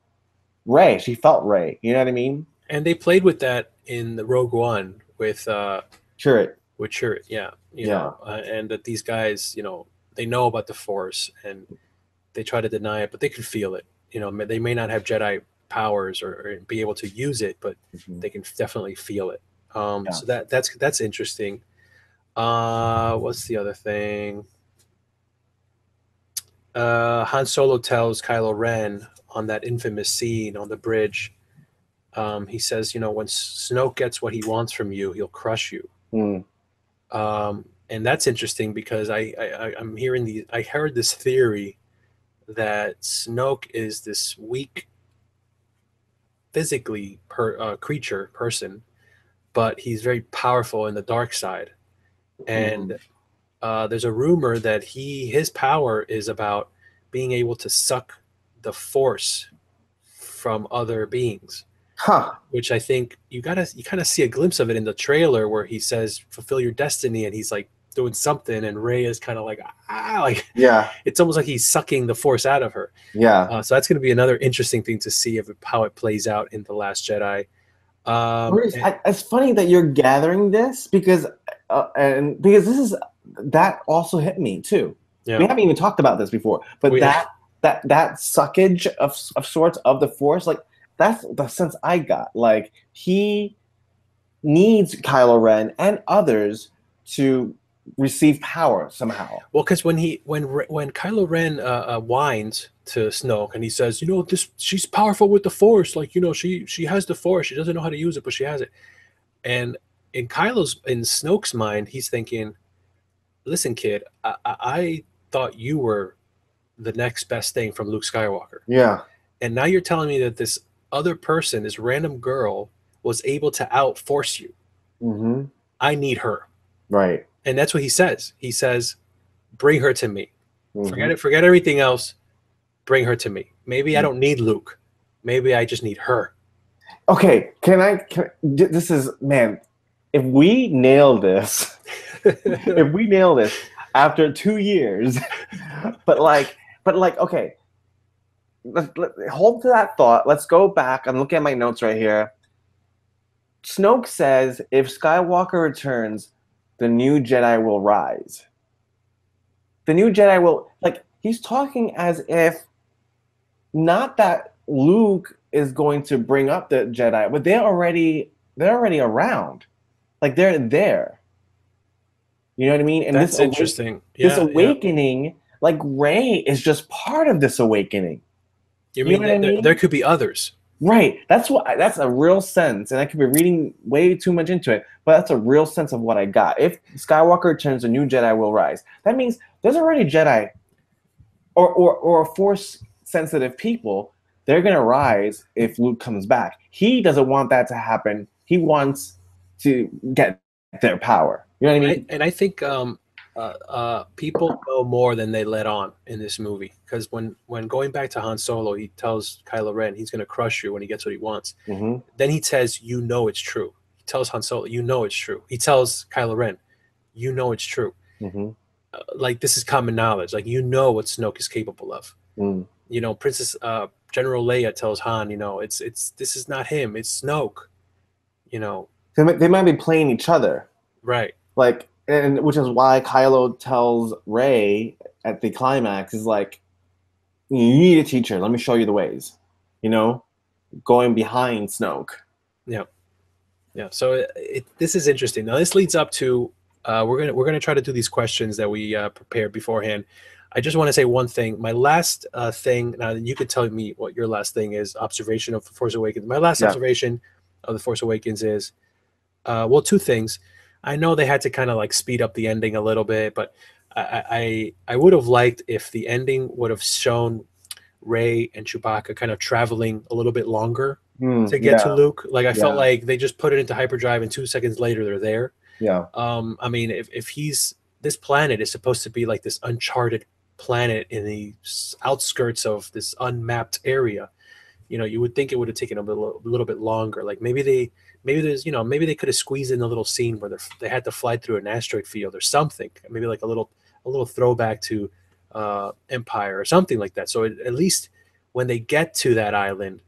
Rey. She felt Rey. You know what I mean? And they played with that in the Rogue One with Sure. Chirrut, yeah, Yeah. and that these guys, they know about the Force and they try to deny it, but they can feel it. They may not have Jedi powers or be able to use it, but they can definitely feel it. So that's interesting. What's the other thing? Han Solo tells Kylo Ren on that infamous scene on the bridge. He says, when Snoke gets what he wants from you, he'll crush you. Mm. And that's interesting because I'm hearing I heard this theory that Snoke is this weak physically person, but he's very powerful in the dark side. And there's a rumor that his power is about being able to suck the Force from other beings. Huh. Which I think you kind of see a glimpse of it in the trailer where he says, "Fulfill your destiny," and he's like doing something, and Rey is kind of like, Yeah. It's almost like he's sucking the Force out of her. Yeah. So that's going to be another interesting thing to see of how it plays out in The Last Jedi. It's funny that you're gathering this because this is that also hit me too. Yeah. We haven't even talked about this before, but that suckage of sorts of the Force, like, that's the sense I got. Like, he needs Kylo Ren and others to receive power somehow. Well, because when Kylo Ren whines to Snoke and he says, she's powerful with the Force, like, she has the Force, she doesn't know how to use it, but she has it. And in Snoke's mind, he's thinking, listen, kid, I thought you were the next best thing from Luke Skywalker. Yeah. And now you're telling me that this other person, this random girl, was able to outforce you. Mm-hmm. I need her. Right. And that's what he says. He says, bring her to me. Mm-hmm. Forget everything else. Bring her to me. Maybe I don't need Luke. Maybe I just need her. Okay. This is, man, if we nail this, after 2 years, but okay, hold to that thought. Let's go back. I'm looking at my notes right here. Snoke says, if Skywalker returns, the new Jedi will rise. The new Jedi will, he's talking as if not that Luke is going to bring up the Jedi, but they're already around. Like they're there. You know what I mean? And That's interesting. this Yeah, yeah. awakening, like Rey is just part of this awakening. You You mean know what I that there mean? could be others? Right. That's a real sense, and I could be reading way too much into it, but that's a real sense of what I got. If Skywalker turns, a new Jedi will rise. That means there's already Jedi or Force sensitive people. They're gonna rise if Luke comes back. He doesn't want that to happen. He wants to get their power. You know what I mean? I think people know more than they let on in this movie, because when going back to Han Solo, he tells Kylo Ren he's going to crush you when he gets what he wants. Mm-hmm. Then he says, "You know it's true." He tells Han Solo, "You know it's true." He tells Kylo Ren, "You know it's true." Mm-hmm. Like, this is common knowledge. Like, you know what Snoke is capable of. Mm. You know, Princess General Leia tells Han, you know, it's this is not him, it's Snoke. You know, They might be playing each other. right? Like, and which is why Kylo tells Rey at the climax is like, you need a teacher. Let me show you the ways. You know, going behind Snoke. Yeah, yeah. So this is interesting. Now this leads up to we're gonna try to do these questions that we prepared beforehand. I just want to say one thing. My last thing. Now you could tell me what your last thing is. Observation of the Force Awakens. My last Yeah. observation of the Force Awakens is, well, two things. I know they had to kind of like speed up the ending a little bit, but I would have liked if the ending would have shown Rey and Chewbacca kind of traveling a little bit longer to get to Yeah. Luke. Like, I felt Yeah. like they just put it into hyperdrive and 2 seconds later they're there. Yeah. I mean, if he's this planet is supposed to be like this uncharted planet in the outskirts of this unmapped area, you know, you would think it would have taken a little bit longer. Like maybe there's, you know, maybe they could have squeezed in a little scene where they had to fly through an asteroid field or something. Maybe like a little throwback to Empire or something like that. So at least when they get to that island,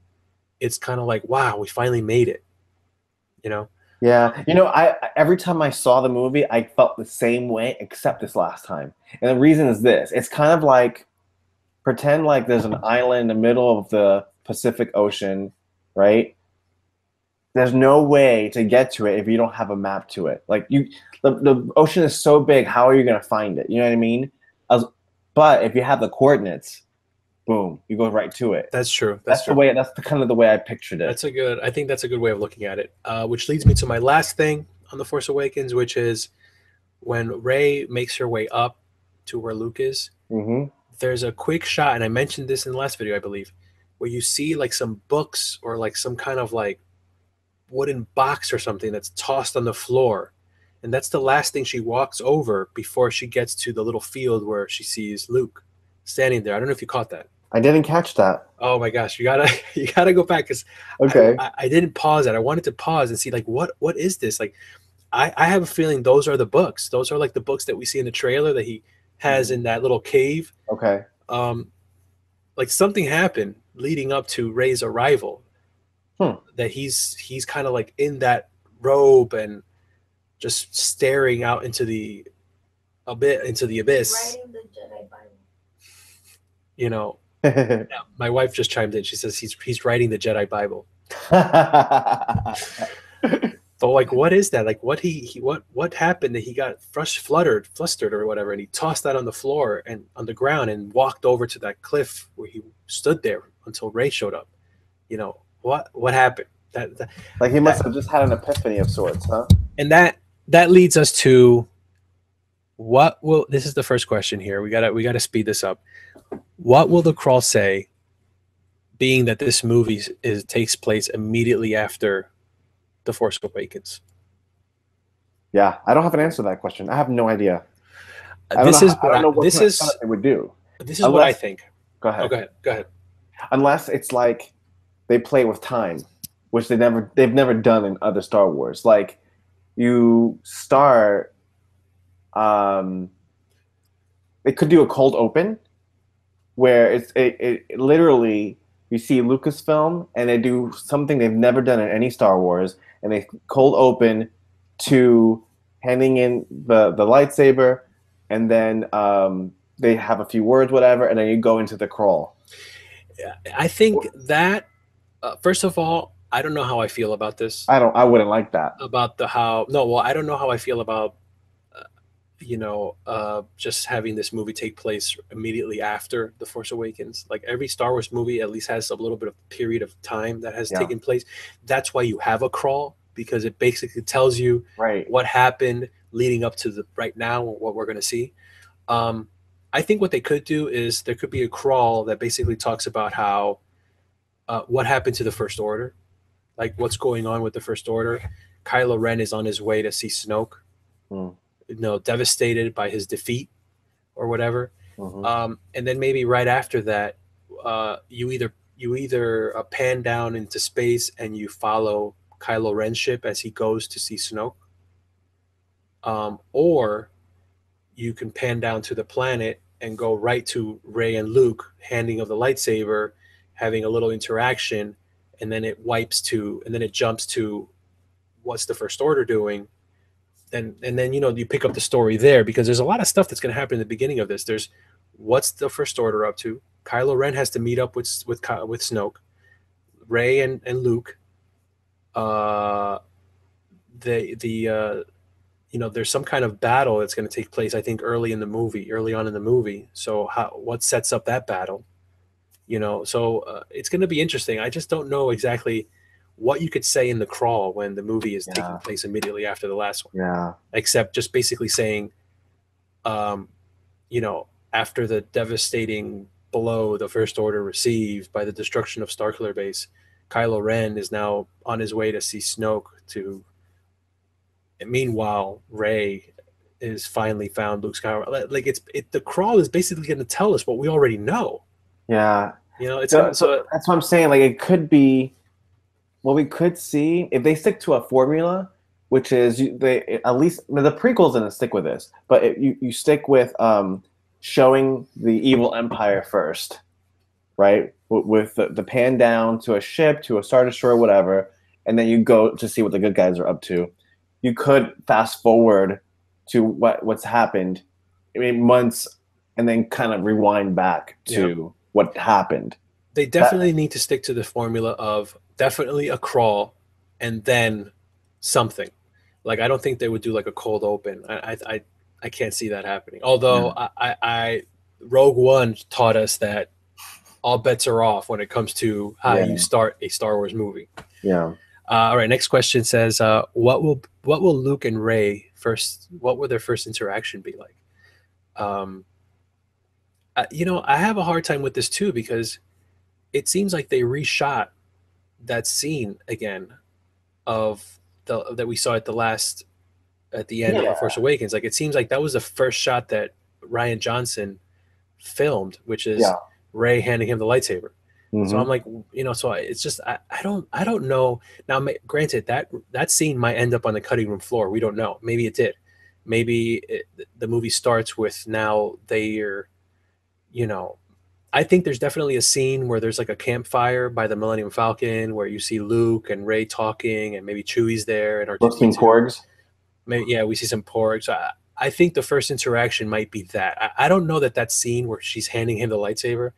it's kind of like, wow, we finally made it. You know? Yeah. You know, I every time I saw the movie, I felt the same way, except this last time. And the reason is this: it's kind of like pretend like there's an island in the middle of the Pacific Ocean, right? There's no way to get to it if you don't have a map to it. Like the ocean is so big, how are you going to find it? You know what I mean? But if you have the coordinates, boom, you go right to it. That's true. That's the way. That's kind of the way I pictured it. I think that's a good way of looking at it. Which leads me to my last thing on the Force Awakens, which is when Rey makes her way up to where Luke is. Mm-hmm. There's a quick shot, and I mentioned this in the last video, I believe, where you see like some books or like some kind of like wooden box or something that's tossed on the floor. And that's the last thing she walks over before she gets to the little field where she sees Luke standing there. I don't know if you caught that. I didn't catch that. Oh my gosh, you gotta go back, because Okay. I didn't pause it. I wanted to pause and see like what is this? Like, I have a feeling those are the books. Those are like the books that we see in the trailer that he has in that little cave. Okay. Like something happened leading up to Rey's arrival. Hmm. That he's kind of like in that robe and just staring out into the abyss. Writing the Jedi Bible. You know, my wife just chimed in. She says he's writing the Jedi Bible. But like, what is that? Like, what happened that he got flustered or whatever, and he tossed that on the floor and on the ground and walked over to that cliff where he stood there until Rey showed up. You know, what happened? That like he must have just had an epiphany of sorts, huh? And that leads us to this is the first question here. We gotta speed this up. What will the crawl say, being that this movie takes place immediately after The Force Awakens? Yeah, I don't have an answer to that question. I have no idea. I don't know what they would do. This is what I think. Go ahead. Oh, go ahead. Unless it's like they play with time, which they've never done in other Star Wars. Like you start, they could do a cold open where it literally you see Lucasfilm and they do something they've never done in any Star Wars, and they cold open to handing in the lightsaber, and then they have a few words, whatever, and then you go into the crawl. I think that first of all, I don't know how I feel about this. I wouldn't like that. About the how no, well, I don't know how I feel about just having this movie take place immediately after The Force Awakens. Like every Star Wars movie at least has a little bit of period of time that has Yeah. taken place. That's why you have a crawl, because it basically tells you Right. what happened leading up to the right now, what we're going to see. Um, I think what they could do is there could be a crawl that basically talks about how what happened to the First Order, like what's going on with the First Order. Kylo Ren is on his way to see Snoke, Mm. devastated by his defeat or whatever. Mm-hmm. And then maybe right after that, you either pan down into space and you follow Kylo Ren's ship as he goes to see Snoke, or you can pan down to the planet and go right to Rey and Luke handing of the lightsaber, having a little interaction, and then it jumps to what's the First Order doing, and then you pick up the story there, because there's a lot of stuff that's going to happen in the beginning of this. There's what's the First Order up to? Kylo Ren has to meet up with Snoke, Rey and Luke. Uh, there's some kind of battle that's going to take place, I think, early on in the movie. So what sets up that battle? So it's going to be interesting. I just don't know exactly what you could say in the crawl when the movie is taking place immediately after the last one. Yeah. Except just basically saying, um, after the devastating blow the First Order received by the destruction of Starkiller Base, Kylo Ren is now on his way to see Snoke. Meanwhile, Rey is finally found Luke Skywalker. Like the crawl is basically going to tell us what we already know. Yeah. It's so that's what I'm saying. Like it could be what we could see if they stick to a formula, which is they at least the prequels didn't stick with this, but you stick with showing the evil empire first, right? With the pan down to a ship, to a Star Destroyer, whatever, and then you go to see what the good guys are up to. You could fast forward to what's happened, months, and then kind of rewind back to what happened. They definitely need to stick to the formula of definitely a crawl and then something. Like I don't think they would do like a cold open. I can't see that happening. Although I Rogue One taught us that all bets are off when it comes to how you start a Star Wars movie. Yeah. All right. Next question says, what will Luke and Rey first? What will their first interaction be like? I have a hard time with this too, because it seems like they reshot that scene again that we saw at the end of The Force Awakens. Like it seems like that was the first shot that Rian Johnson filmed, which is Rey handing him the lightsaber. Mm-hmm. So I'm like, so it's just I don't know. Now, granted, that scene might end up on the cutting room floor. We don't know. Maybe it did. Maybe the movie starts with now they're, I think there's definitely a scene where there's like a campfire by the Millennium Falcon where you see Luke and Rey talking, and maybe Chewie's there and R2-D2. Porgs. Maybe we see some porgs. I think the first interaction might be that. I don't know that scene where she's handing him the lightsaber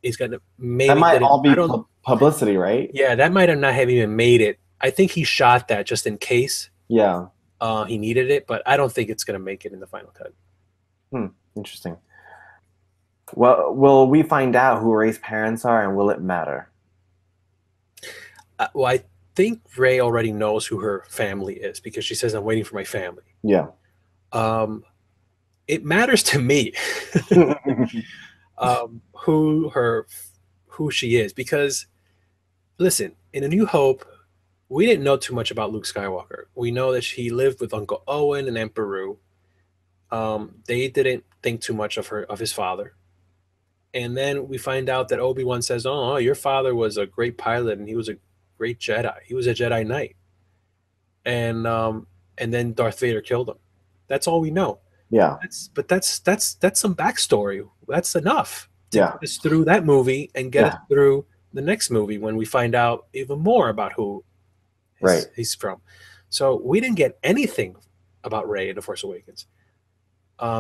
is going to maybe that might all be publicity, right? Yeah, that might not have even made it. I think he shot that just in case. Yeah. He needed it, but I don't think it's going to make it in the final cut. Interesting. Well, will we find out who Rey's parents are, and will it matter? Well, I think Rey already knows who her family is, because she says, "I'm waiting for my family." Yeah. It matters to me who she is, because listen, in A New Hope, we didn't know too much about Luke Skywalker. We know that he lived with Uncle Owen and Aunt Beru. They didn't think too much of his father. And then we find out that Obi-Wan says, "Oh, your father was a great pilot, and he was a great Jedi. He was a Jedi Knight." And then Darth Vader killed him. That's all we know. Yeah. That's some backstory. That's enough to get us through that movie and get us through the next movie when we find out even more about who he's from. So we didn't get anything about Rey in The Force Awakens.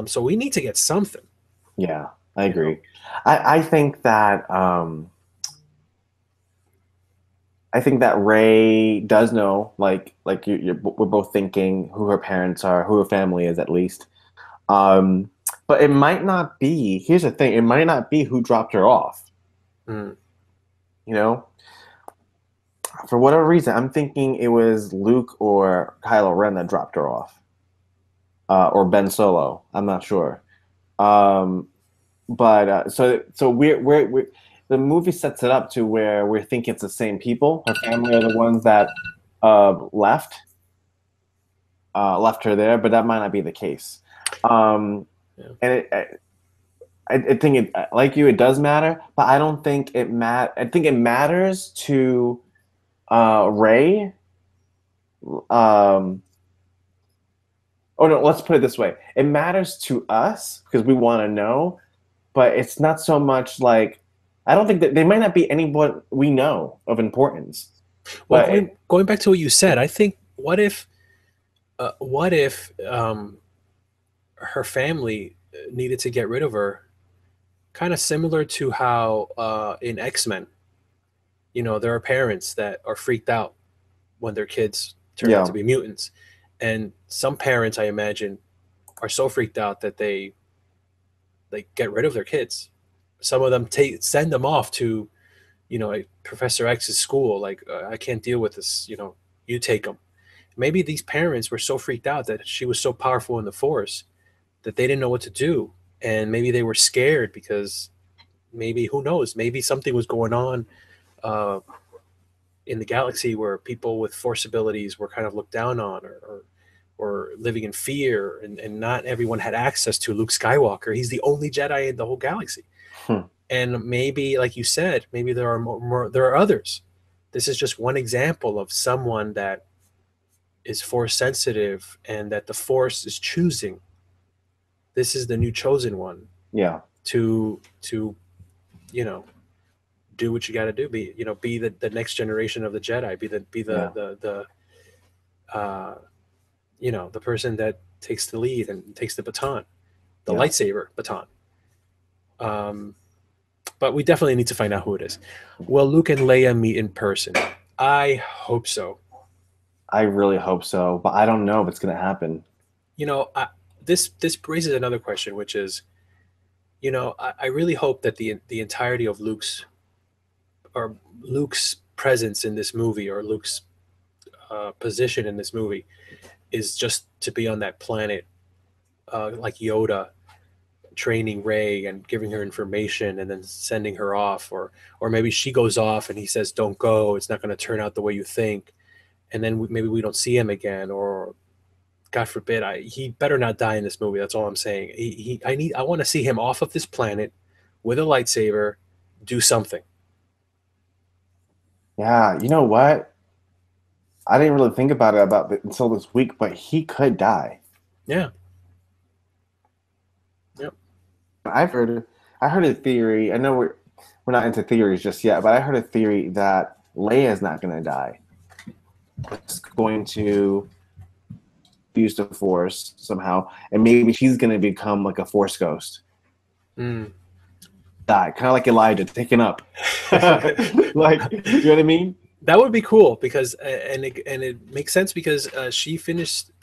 So we need to get something. Yeah, I agree. I think that I think that Rey does know, we're both thinking who her parents are, who her family is at least. But it might not be. Here's the thing: it might not be who dropped her off. Mm. You know, for whatever reason, I'm thinking it was Luke or Kylo Ren that dropped her off, or Ben Solo. I'm not sure. So we're the movie sets it up to where we're thinking it's the same people. Her family are the ones that left her there, but that might not be the case. And I think it, like you, it does matter, but I don't think it I think it matters to Rey. Oh no, let's put it this way: it matters to us because we want to know, but it's not so much like I don't think that they might not be anyone we know of importance. Well, But going back to what you said, I think what if her family needed to get rid of her, kind of similar to how in X-Men, there are parents that are freaked out when their kids turn out to be mutants, and some parents, I imagine, are so freaked out that they get rid of their kids. Some of them send them off to Professor X's school. I can't deal with this. You take them. Maybe these parents were so freaked out that she was so powerful in the Force that they didn't know what to do, and maybe they were scared because maybe, who knows, maybe something was going on in the galaxy where people with Force abilities were kind of looked down on, or living in fear, and not everyone had access to Luke Skywalker. He's the only Jedi in the whole galaxy. And maybe, like you said, maybe there are there are others. This is just one example of someone that is Force sensitive, and that the Force is choosing. This is the new chosen one. Yeah. To do what you got to do. Be the next generation of the Jedi. Be the person that takes the lead and takes the baton, the lightsaber baton. But we definitely need to find out who it is. Will Luke and Leia meet in person? I hope so. I really hope so, but I don't know if it's going to happen. This raises another question, which is, I really hope that the entirety of Luke's presence in this movie, or Luke's position in this movie, is just to be on that planet, like Yoda, training Rey and giving her information and then sending her off, or maybe she goes off and he says, "Don't go. It's not going to turn out the way you think," and then maybe we don't see him again, or God forbid, he better not die in this movie. That's all I'm saying. I want to see him off of this planet with a lightsaber, do something. Yeah, you know what? I didn't really think about it until this week, but he could die. Yeah. Yep. I heard a theory. I know we're not into theories just yet, but I heard a theory that Leia's not going to die. It's going to use the Force somehow, and maybe she's going to become like a Force ghost. Die, kind of like Elijah taken up. Like, you know what I mean? That would be cool, because and it makes sense, because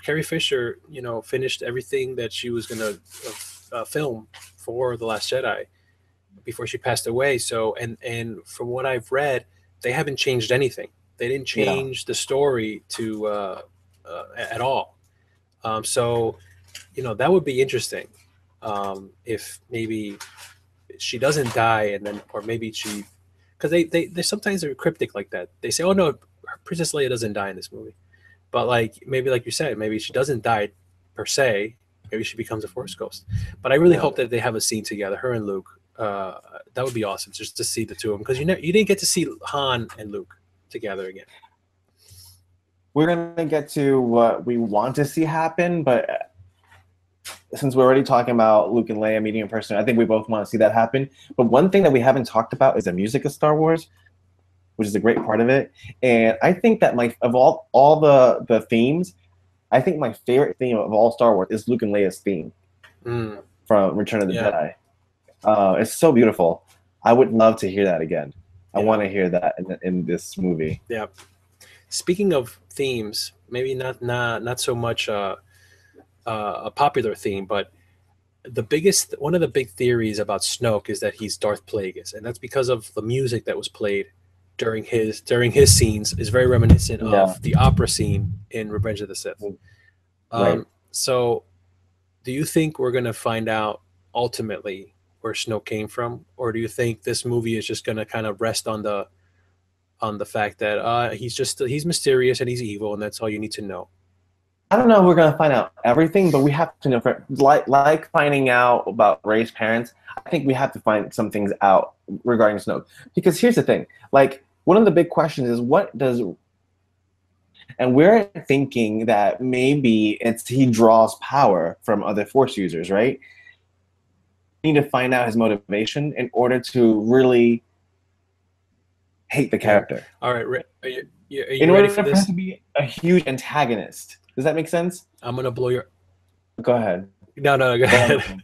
Carrie Fisher, finished everything that she was going to film for The Last Jedi before she passed away. So, and from what I've read, they haven't changed anything. They didn't change the story at all. So, that would be interesting. If maybe she doesn't die, and then, or maybe she, because they sometimes they're cryptic like that. They say, "Oh no, Princess Leia doesn't die in this movie," but maybe like you said, maybe she doesn't die per se. Maybe she becomes a Force ghost. But I really hope that they have a scene together, her and Luke. That would be awesome, just to see the two of them, because you didn't get to see Han and Luke together again. We're gonna get to what we want to see happen, but since we're already talking about Luke and Leia meeting in person, I think we both want to see that happen. But one thing that we haven't talked about is the music of Star Wars, which is a great part of it. And I think that of all the themes, I think my favorite theme of all Star Wars is Luke and Leia's theme from Return of the Jedi. It's so beautiful. I would love to hear that again. I want to hear that in this movie. Yeah. Speaking of themes, maybe not so much a popular theme, but one of the big theories about Snoke is that he's Darth Plagueis, and that's because of the music that was played during his scenes is very reminiscent of the opera scene in Revenge of the Sith. Right. So, do you think we're going to find out ultimately where Snoke came from, or do you think this movie is just going to kind of rest on the fact that he's mysterious and he's evil, and that's all you need to know? I don't know if we're gonna find out everything, but we have to know. Like finding out about Rey's parents, I think we have to find some things out regarding Snoke. Because here's the thing: like one of the big questions is and we're thinking that maybe he draws power from other Force users, right? We need to find out his motivation in order to really hate the character. All right, are you in ready order for this? Him to be a huge antagonist. Does that make sense? I'm gonna blow your. Go ahead. No, go ahead.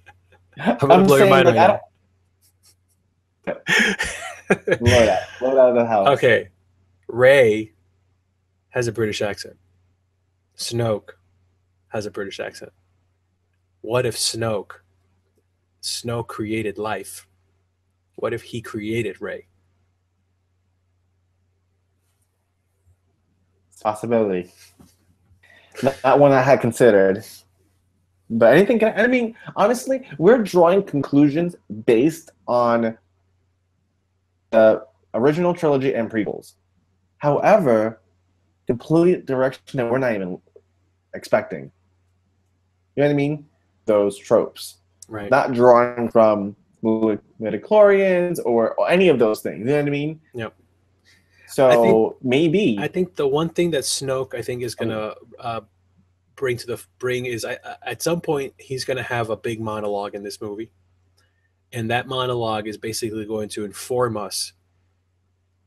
I'm gonna blow your mind right now. Blow it out of the house. Okay, Rey has a British accent. Snoke has a British accent. What if Snoke created life? What if he created Rey? Possibility. Not one I had considered. But anything I mean, honestly, we're drawing conclusions based on the original trilogy and prequels. However, complete direction that we're not even expecting. You know what I mean? Those tropes. Right. Not drawing from midichlorians or any of those things. You know what I mean? Yep. So I think the one thing that Snoke is gonna bring is at some point he's gonna have a big monologue in this movie, and that monologue is basically going to inform us.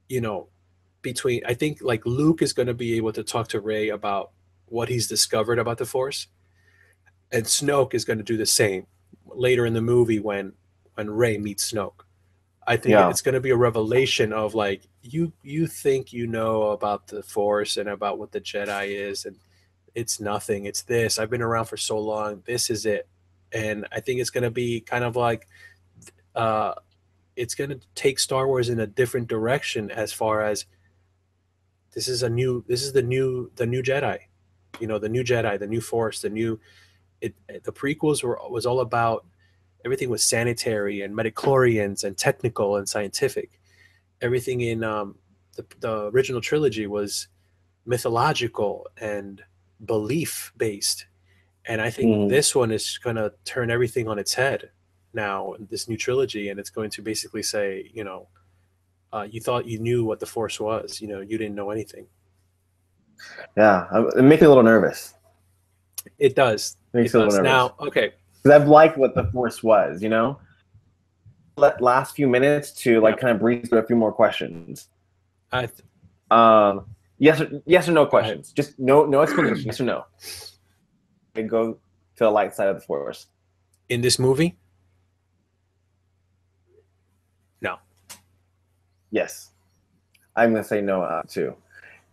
I think like Luke is going to be able to talk to Rey about what he's discovered about the Force, and Snoke is going to do the same later in the movie when Rey meets Snoke. I think it's going to be a revelation of like you think you know about the Force and about what the Jedi is, and it's nothing. It's this. I've been around for so long. This is it. And I think it's going to be kind of like it's going to take Star Wars in a different direction as far as this is the new Jedi, the new Jedi, the new Force, the prequels was all about everything was sanitary and midichlorians and technical and scientific. Everything in the original trilogy was mythological and belief based, and I think this one is going to turn everything on its head now, this new trilogy, and it's going to basically say, you thought you knew what the Force was, you didn't know anything. Yeah, it makes me a little nervous. It does. It does. Now, okay, because I've liked what the Force was, last few minutes to kind of breeze through a few more questions. Yes or no questions. Just no explanation. Yes or no. And go to the light side of the Force. In this movie? No. Yes. I'm going to say no too.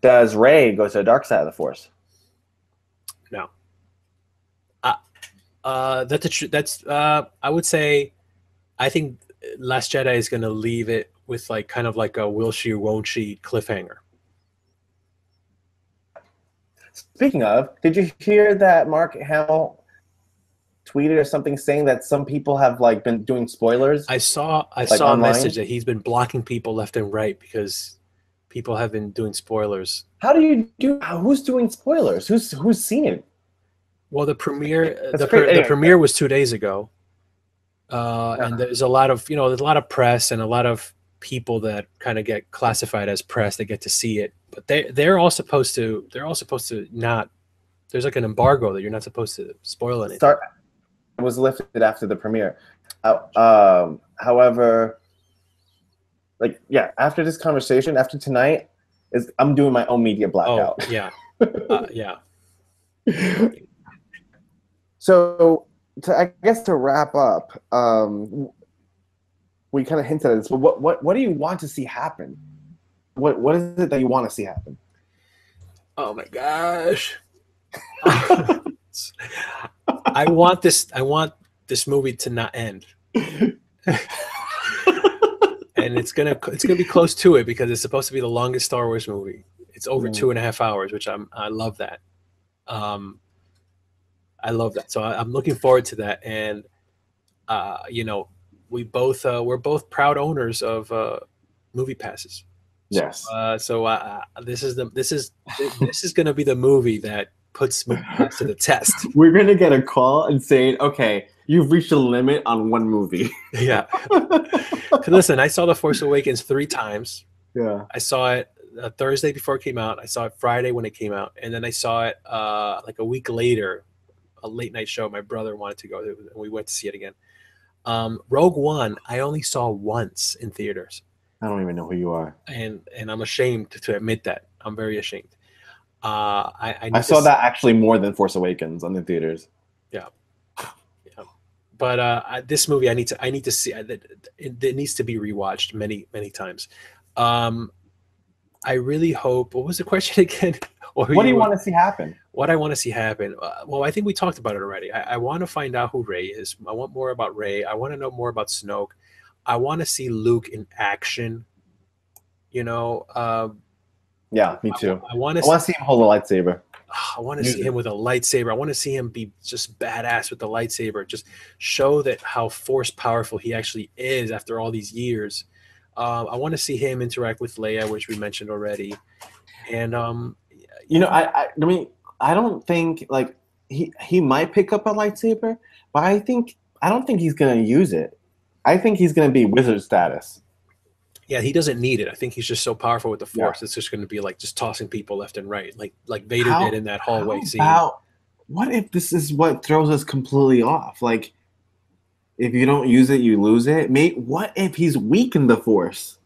Does Rey go to the dark side of the Force? No. I would say, I think Last Jedi is going to leave it with kind of like a will she or won't she cliffhanger. Speaking of, did you hear that Mark Hamill tweeted or something saying that some people have been doing spoilers? I saw a message that he's been blocking people left and right because people have been doing spoilers. How do you do? Who's doing spoilers? Who's seen it? Well, the premiere the premiere was 2 days ago, and there's a lot of press and a lot of people that kind of get classified as press. They get to see it, but they're all supposed to not. There's like an embargo that you're not supposed to spoil anything. It was lifted after the premiere. However, after this conversation, after tonight, I'm doing my own media blackout. Oh, yeah, yeah. So, I guess to wrap up, we kind of hinted at this, but what do you want to see happen? What is it that you want to see happen? Oh my gosh. I want this movie to not end. And it's gonna be close to it because it's supposed to be the longest Star Wars movie. It's over 2.5 hours, which I love that. I love that. So I'm looking forward to that. And you know, we're both proud owners of movie passes. Yes. So this is going to be the movie that puts movie pass to the test. We're gonna get a call and saying, "Okay, you've reached a limit on one movie." Yeah. Listen, I saw The Force Awakens 3 times. Yeah. I saw it Thursday before it came out. I saw it Friday when it came out, and then I saw it like a week later, a late night show. My brother wanted to go, and we went to see it again. Rogue One, I only saw once in theaters. I don't even know who you are, and I'm ashamed to admit that. I'm very ashamed. I saw that actually more than Force Awakens on the theaters. Yeah. But this movie, I need to see. It needs to be rewatched many times. I really hope. What was the question again? What do you want to see happen? What I want to see happen? Well, I think we talked about it already. I want to find out who Rey is. I want more about Rey. I want to know more about Snoke. I want to see Luke in action. You know. Yeah, me too. I want to see him hold a lightsaber. I want to see him with a lightsaber. I want to see him be just badass with the lightsaber. Just show that how force powerful he actually is after all these years. I want to see him interact with Leia, which we mentioned already. And you know, I mean, I don't think like he might pick up a lightsaber, but I don't think he's gonna use it. I think he's gonna be wizard status. Yeah, he doesn't need it. I think he's just so powerful with the Force. Yeah. It's just going to be like just tossing people left and right, like Vader did in that hallway scene. What if this is what throws us completely off? Like, if you don't use it, you lose it. What if he's weak in the Force?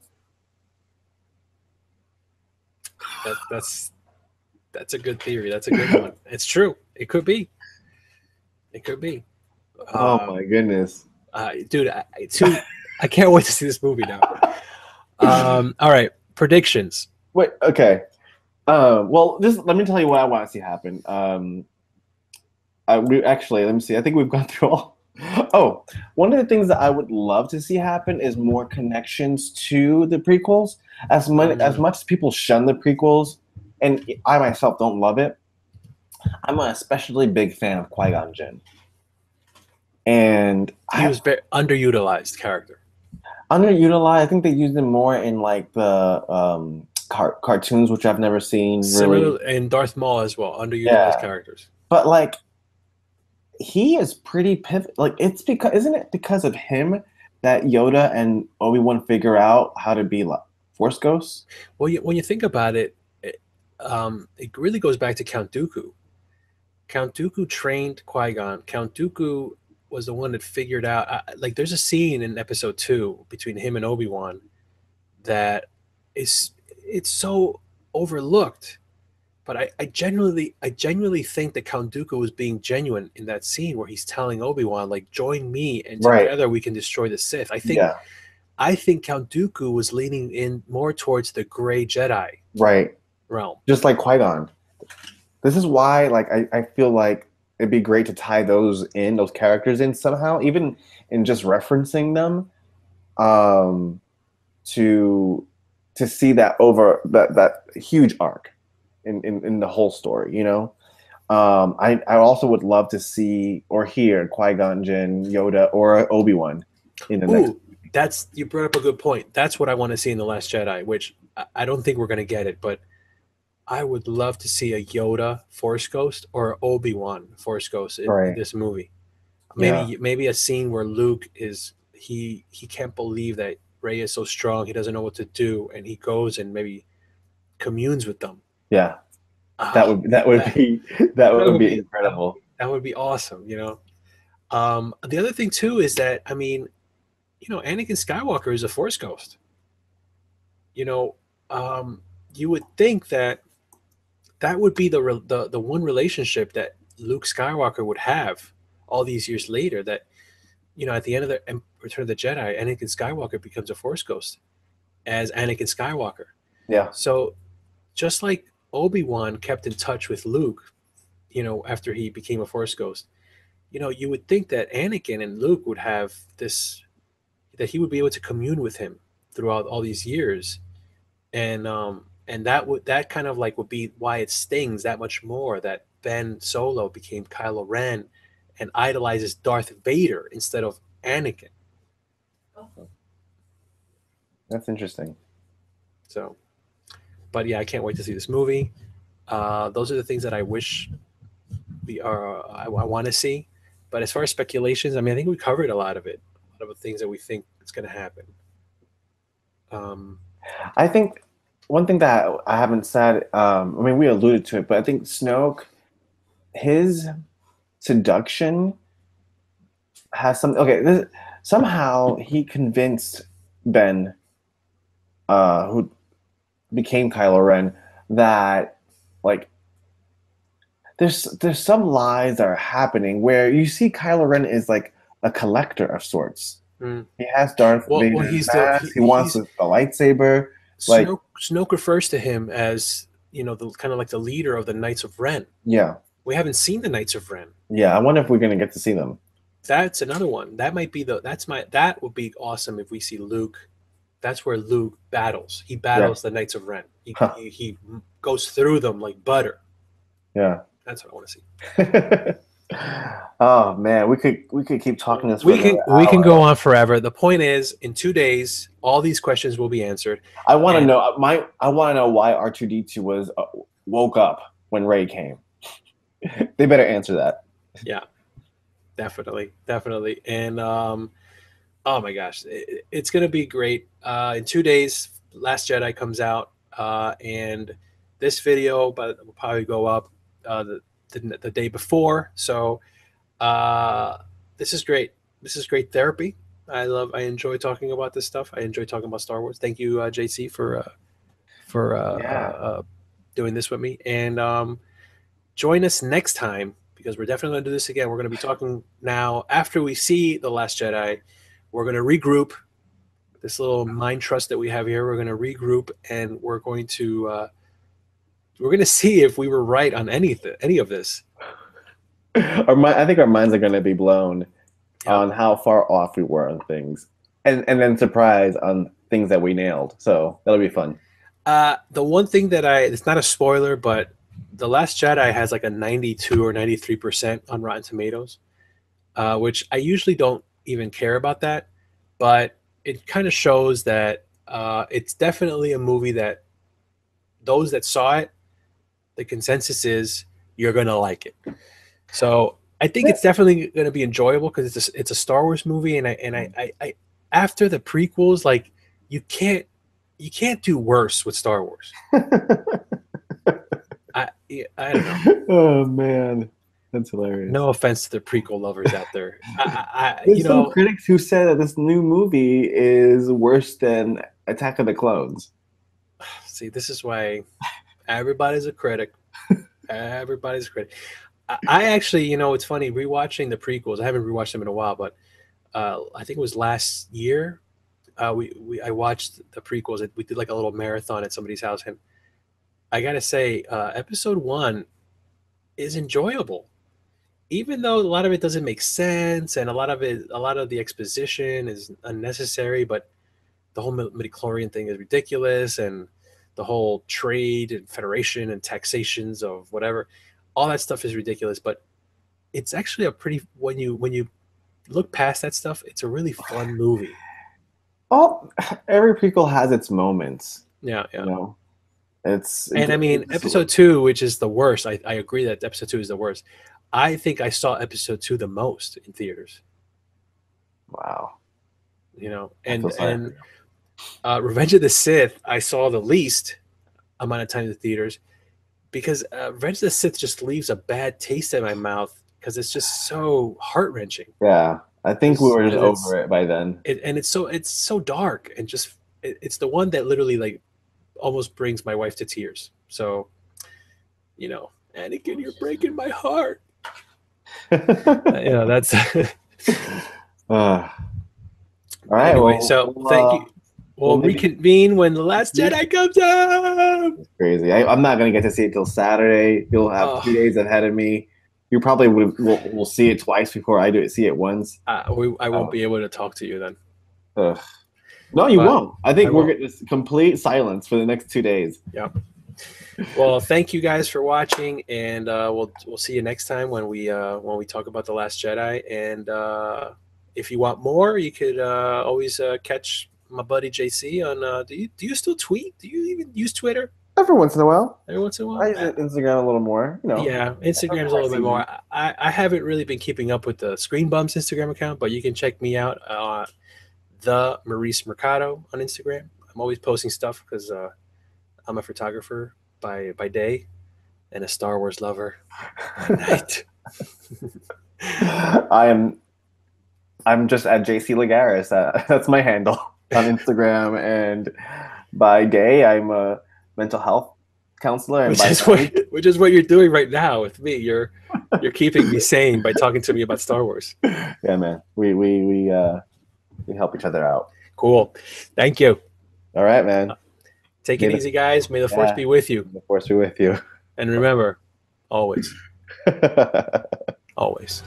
That's a good theory. That's a good one. It's true. It could be. It could be. Oh my goodness, dude! I can't wait to see this movie now. All right, predictions. Wait, okay. Well, let me tell you what I want to see happen. Let me see. I think we've gone through all. Oh, one of the things that I would love to see happen is more connections to the prequels. As much as people shun the prequels, and I myself don't love it, I'm an especially big fan of Qui-Gon Jinn. And he was very underutilized character. Underutilized. I think they used him more in like the cartoons, which I've never seen. Really, and Darth Maul as well. Underutilized characters. But like, he is pretty pivot. Like, isn't it because of him that Yoda and Obi-Wan figure out how to be like Force ghosts? Well, when you think about it, it really goes back to Count Dooku. Count Dooku trained Qui-Gon. Count Dooku was the one that figured out, like there's a scene in episode 2 between him and Obi-Wan that it's so overlooked, but I genuinely think that Count Dooku was being genuine in that scene where he's telling Obi-Wan, like, join me and together we can destroy the Sith. I think Count Dooku was leaning in more towards the gray Jedi realm, just like Qui-Gon. This is why, like, I feel like it'd be great to tie those characters in somehow, even in just referencing them, to see that over that huge arc in the whole story. You know, I also would love to see or hear Qui-Gon Jinn, Yoda, or Obi-Wan in the next. You brought up a good point. That's what I want to see in The Last Jedi, which I don't think we're going to get it, but I would love to see a Yoda Force Ghost or Obi-Wan Force Ghost in this movie. Maybe a scene where Luke he can't believe that Rey is so strong. He doesn't know what to do, and he goes and maybe communes with them. Yeah, that would be incredible. That would be awesome. You know, the other thing too is that, I mean, you know, Anakin Skywalker is a Force Ghost. You know, you would think that would be the one relationship that Luke Skywalker would have all these years later, that you know, at the end of the Return of the Jedi, Anakin Skywalker becomes a Force ghost as Anakin Skywalker. Yeah. So just like Obi-Wan kept in touch with Luke, you know, after he became a Force ghost, you know, you would think that Anakin and Luke would have this, that he would be able to commune with him throughout all these years, and that would, that kind of like would be why it stings that much more that Ben Solo became Kylo Ren and idolizes Darth Vader instead of Anakin. That's interesting. So, but yeah, I can't wait to see this movie. Those are the things that I wish we are. I want to see. But as far as speculations, I mean, I think we covered a lot of it. A lot of the things that we think is going to happen. Um, I think one thing that I haven't said, I mean, we alluded to it, but I think Snoke, his seduction has some. Okay, somehow he convinced Ben, who became Kylo Ren, that like there's some lies that are happening where you see Kylo Ren is like a collector of sorts. mm. He has Darth Vader's he's mask. He wants a lightsaber. Like Snoke refers to him as, you know, the kind of like the leader of the Knights of Ren. Yeah. We haven't seen the Knights of Ren. Yeah, I wonder if we're gonna get to see them. That's another one. That might be that would be awesome if we see Luke. That's where Luke battles. He battles the Knights of Ren. He goes through them like butter. Yeah. That's what I want to see. Oh man, we could keep talking this. We can go on forever. The point is, in 2 days, all these questions will be answered. I want to know I want to know why R2D2 was woke up when Rey came. They better answer that. Yeah, definitely. And oh my gosh, it's gonna be great. In 2 days, Last Jedi comes out, and this video, but will probably go up the day before. So this is great. This is great therapy. I enjoy talking about this stuff. I enjoy talking about Star Wars. Thank you, JC, for doing this with me. And join us next time, because we're definitely going to do this again. We're going to be talking now after we see The Last Jedi. We're going to regroup. This little mind trust that we have here, we're going to regroup, and we're going to see if we were right on any of this. I think our minds are going to be blown on how far off we were on things, and then surprised on things that we nailed. So that'll be fun. The one thing that it's not a spoiler, but The Last Jedi has like a 92 or 93% on Rotten Tomatoes, which I usually don't even care about that, but it kind of shows that it's definitely a movie that those that saw it, the consensus is you're going to like it. So I think it's definitely going to be enjoyable because it's a Star Wars movie, and I after the prequels, like you can't do worse with Star Wars. I don't know. Oh man, that's hilarious. No offense to the prequel lovers out there. There's some critics who said that this new movie is worse than Attack of the Clones. See, this is why everybody's a critic. Everybody's a critic. I actually, you know, it's funny rewatching the prequels. I haven't rewatched them in a while, but I think it was last year. I watched the prequels. We did like a little marathon at somebody's house, and I gotta say, episode 1 is enjoyable, even though a lot of it doesn't make sense, and a lot of the exposition is unnecessary. But the whole midichlorian thing is ridiculous, and the whole trade and federation and taxations of whatever, all that stuff is ridiculous. But it's actually a pretty, when you look past that stuff, it's a really fun movie. Oh, every prequel has its moments. Yeah. You know? I mean, episode 2, which is the worst. I agree that episode 2 is the worst. I think I saw episode 2 the most in theaters. Wow. You know, and Revenge of the Sith, I saw the least amount of time in the theaters, because Revenge of the Sith just leaves a bad taste in my mouth because it's just so heart-wrenching. Yeah, I think we were just over it by then. And it's so dark, and just it's the one that literally like almost brings my wife to tears. So, you know, Anakin, you're breaking my heart. You know, that's All right. Anyway, well, so we'll, thank you. We'll maybe- reconvene when The Last Jedi comes out. crazy. I'm not gonna get to see it till Saturday. You'll have Oh. 2 days ahead of me. You probably will see it twice before I see it once. I won't be able to talk to you then. Ugh. No, you But won't. I think I we're won't. getting this complete silence for the next 2 days. Yep. Well, thank you guys for watching, and we'll see you next time when we talk about The Last Jedi. And if you want more, you could always catch my buddy JC on. Do you still tweet? Do you even use Twitter Every once in a while. every once in a I while? use Instagram a little more. You know. Yeah, Instagram's a little bit more. I haven't really been keeping up with the ScreenBumps Instagram account, but you can check me out the Maurice Mercado on Instagram. I'm always posting stuff because I'm a photographer by day and a Star Wars lover by night. I'm just at JC Lagares. That's my handle on Instagram, and by day I'm a mental health counselor, and which is what you're doing right now with me. You're keeping me sane by talking to me about Star Wars. Yeah, man. We help each other out. Cool. Thank you. All right, man. Take it easy, guys. May the Force be with you. The Force be with you. And remember, always, always.